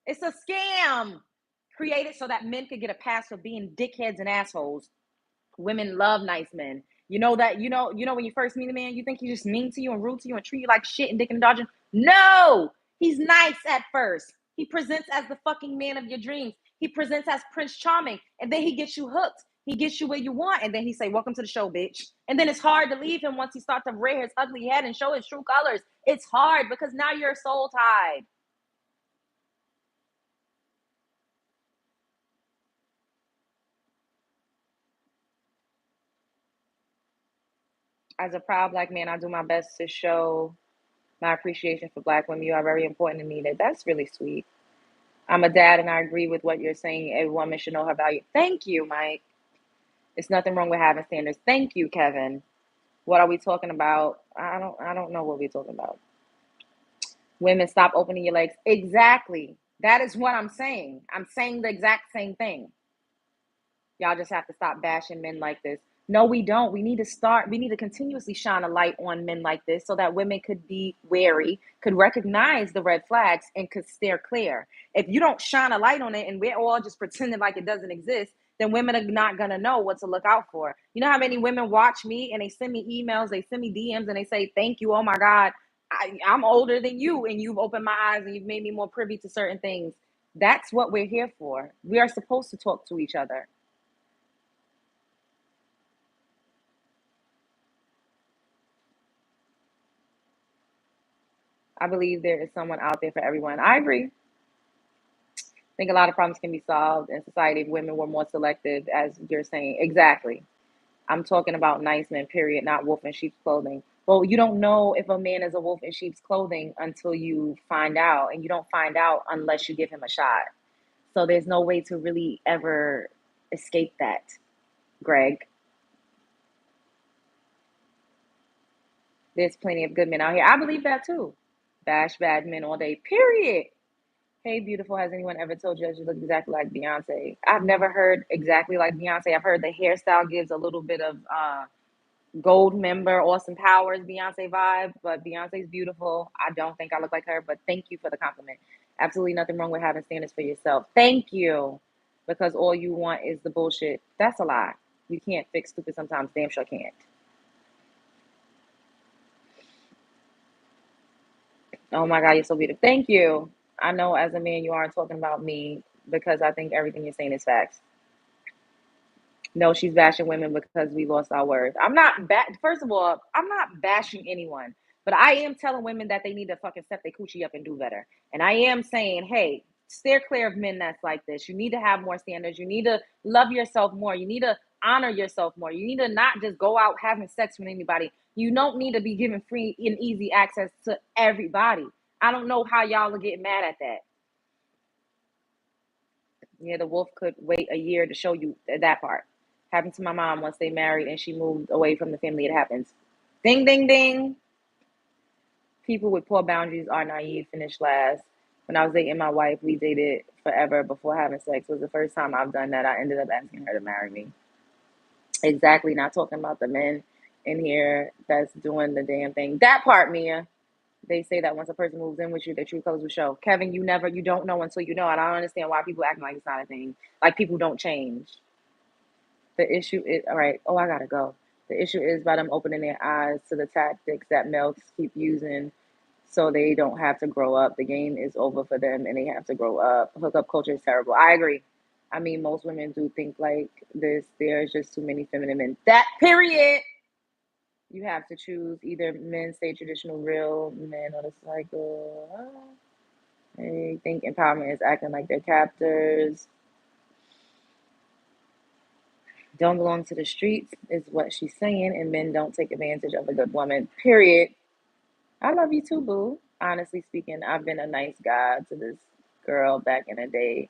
It's a scam created so that men could get a pass for being dickheads and assholes. Women love nice men. You know that, when you first meet a man, you think he's just mean to you and rude to you and treat you like shit and dick and dodging. No, he's nice at first. He presents as the fucking man of your dreams. He presents as Prince Charming, and then he gets you hooked. He gets you where you want, and then he say, "Welcome to the show, bitch." And then it's hard to leave him once he starts to rear his ugly head and show his true colors. It's hard because now you're soul tied. As a proud black man, I do my best to show my appreciation for black women. You are very important to me. That's really sweet. I'm a dad, and I agree with what you're saying. A woman should know her value. Thank you, Mike. It's nothing wrong with having standards. Thank you, Kevin. What are we talking about? I don't know what we're talking about. Women, stop opening your legs. Exactly. That is what I'm saying. I'm saying the exact same thing. Y'all just have to stop bashing men like this. No, we don't. We need to continuously shine a light on men like this so that women could be wary, could recognize the red flags, and could steer clear. If you don't shine a light on it and we're all just pretending like it doesn't exist, then women are not going to know what to look out for. You know how many women watch me and they send me emails, they send me DMs, and they say, "Thank you. Oh my God, I'm older than you, and you've opened my eyes and you've made me more privy to certain things." That's what we're here for. We are supposed to talk to each other. I believe there is someone out there for everyone. I agree. I think a lot of problems can be solved in society if women were more selective, as you're saying. Exactly. I'm talking about nice men, period, not wolf in sheep's clothing. Well, you don't know if a man is a wolf in sheep's clothing until you find out, and you don't find out unless you give him a shot. So there's no way to really ever escape that, Greg. There's plenty of good men out here. I believe that too. Bash bad men all day, period. Hey, beautiful. Has anyone ever told you that you look exactly like Beyonce? I've never heard exactly like Beyonce. I've heard the hairstyle gives a little bit of Gold member, Austin Powers, Beyonce vibe, but Beyonce's beautiful. I don't think I look like her, but thank you for the compliment. Absolutely nothing wrong with having standards for yourself. Thank you. Because all you want is the bullshit. That's a lie. You can't fix stupid sometimes. Damn sure can't. Oh my God, you're so beautiful. Thank you. I know as a man you aren't talking about me because I think everything you're saying is facts. No, she's bashing women because we lost our worth. First of all, I'm not bashing anyone, but I am telling women that they need to fucking step their coochie up and do better. And I am saying, hey, steer clear of men that's like this. You need to have more standards. You need to love yourself more. You need to honor yourself more. You need to not just go out having sex with anybody. You don't need to be given free and easy access to everybody. I don't know how y'all are getting mad at that. Yeah, the wolf could wait a year to show you that part. Happened to my mom once they married and she moved away from the family. It happens. Ding, ding, ding. People with poor boundaries are naive. Finish last. When I was dating my wife, we dated forever before having sex. It was the first time I've done that. I ended up asking her to marry me. Exactly. Not talking about the men in here that's doing the damn thing. That part, Mia. They say that once a person moves in with you, their true colors will show. Kevin, you don't know until you know. And I don't understand why people acting like it's not a thing. Like people don't change. The issue is, all right, oh, I gotta go. The issue is by them opening their eyes to the tactics that males keep using so they don't have to grow up. The game is over for them and they have to grow up. Hookup culture is terrible. I agree. I mean, most women do think like this. There's just too many feminine men. That period. You have to choose either men stay traditional, real men, or the cycle. They think empowerment is acting like they're captors. Don't belong to the streets is what she's saying, and men don't take advantage of a good woman. Period. I love you too, boo. Honestly speaking, I've been a nice guy to this girl back in the day,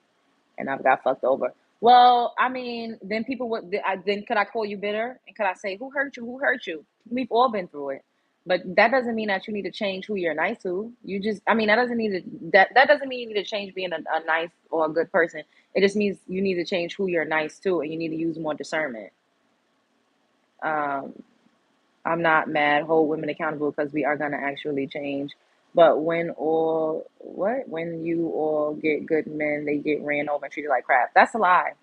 and I've got fucked over. Well, I mean, then people would then could I call you bitter and could I say who hurt you? Who hurt you? We've all been through it, but that doesn't mean that you need to change who you're nice to. You just, I mean, that doesn't need to that doesn't mean you need to change being a nice or a good person. It just means you need to change who you're nice to, and you need to use more discernment. Um, I'm not mad. Hold women accountable because we are gonna actually change. But when you all get good men, they get ran over and treated like crap. That's a lie.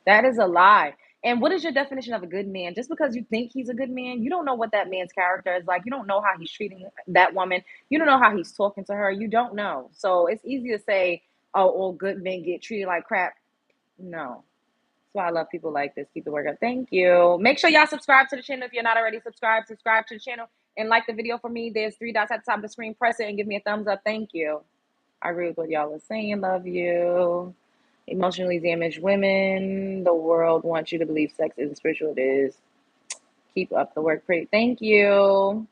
That is a lie. And what is your definition of a good man? Just because you think he's a good man, you don't know what that man's character is like. You don't know how he's treating that woman. You don't know how he's talking to her. You don't know. So it's easy to say, oh, all good men get treated like crap. No. That's why I love people like this. Keep the work up. Thank you. Make sure y'all subscribe to the channel if you're not already subscribed. Subscribe to the channel and like the video for me. There's 3 dots at the top of the screen. Press it and give me a thumbs up. Thank you. I agree with what y'all was saying. Love you. Emotionally damaged women. The world wants you to believe sex isn't spiritual. It is. Keep up the work. Pray. Thank you.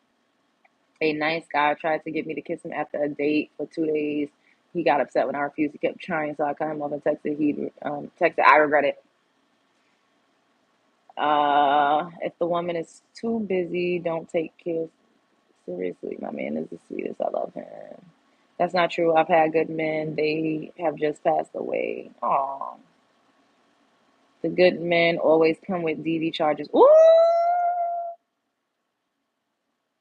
A nice guy tried to get me to kiss him after a date for 2 days. He got upset when I refused. He kept trying, so I cut him off and texted. He texted, I regret it. If the woman is too busy, don't take kiss seriously. My man is the sweetest. I love him. That's not true. I've had good men. They have just passed away. Aw. The good men always come with DV charges. Ooh!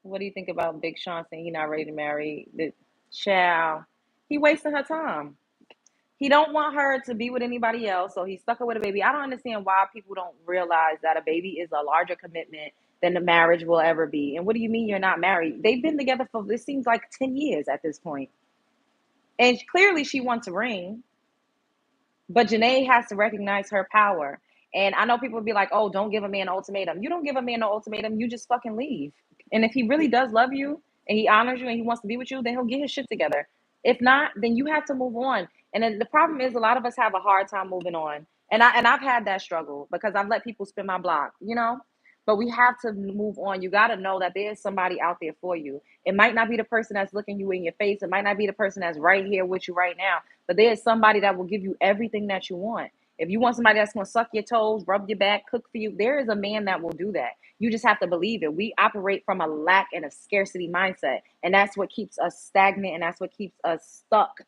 What do you think about Big Sean saying he not ready to marry the child? He wasting her time. He don't want her to be with anybody else, so he's stuck her with a baby. I don't understand why people don't realize that a baby is a larger commitment than the marriage will ever be. And what do you mean you're not married? They've been together for, this seems like 10 years at this point. And clearly she wants a ring, but Janae has to recognize her power. And I know people would be like, oh, don't give a man an ultimatum. You don't give a man an ultimatum. You just fucking leave. And if he really does love you and he honors you and he wants to be with you, then he'll get his shit together. If not, then you have to move on. And then the problem is a lot of us have a hard time moving on. And I've had that struggle because I've let people spin my block, you know? But we have to move on. You got to know that there's somebody out there for you. It might not be the person that's looking you in your face. It might not be the person that's right here with you right now. But there's somebody that will give you everything that you want. If you want somebody that's going to suck your toes, rub your back, cook for you, there is a man that will do that. You just have to believe it. We operate from a lack and a scarcity mindset. And that's what keeps us stagnant. And that's what keeps us stuck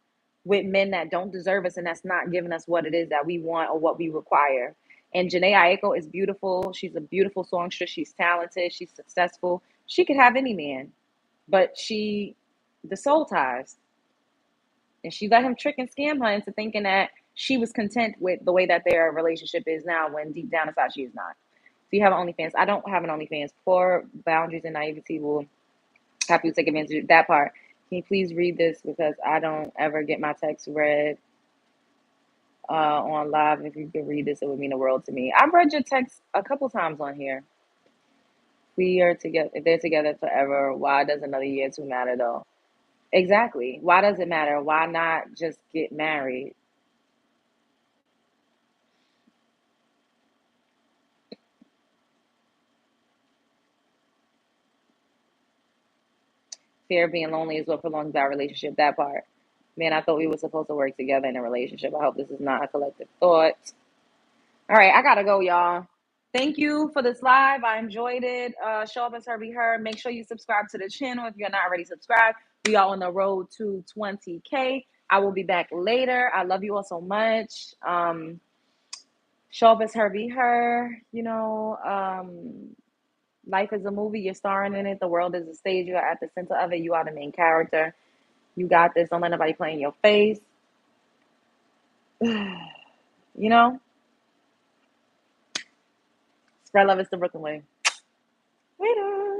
with men that don't deserve us and that's not giving us what it is that we want or what we require. And Janae Aiko is beautiful. She's a beautiful songstress. She's talented. She's successful. She could have any man, but the soul ties. And she let him trick and scam her into thinking that she was content with the way that their relationship is now when deep down inside she is not. So you have an OnlyFans. I don't have an OnlyFans. Poor boundaries and naivety will have you take advantage of that part. Can you please read this because I don't ever get my text read on live. If you could read this, it would mean the world to me. I've read your text a couple times on here. We are together. If they're together forever, why does another year too matter though? Exactly. Why does it matter? Why not just get married? Fear of being lonely is what prolongs our relationship. That part. Man, I thought we were supposed to work together in a relationship. I hope this is not a collective thought. All right, I gotta go, y'all. Thank you for this live. I enjoyed it. Show up as her, be heard. Make sure you subscribe to the channel if you're not already subscribed. We are on the road to 20K. I will be back later. I love you all so much. Show up as her, be her. You know, life is a movie. You're starring in it. The world is a stage. You are at the center of it. You are the main character. You got this. Don't let nobody play in your face. You know? Spread love is the Brooklyn way. Later.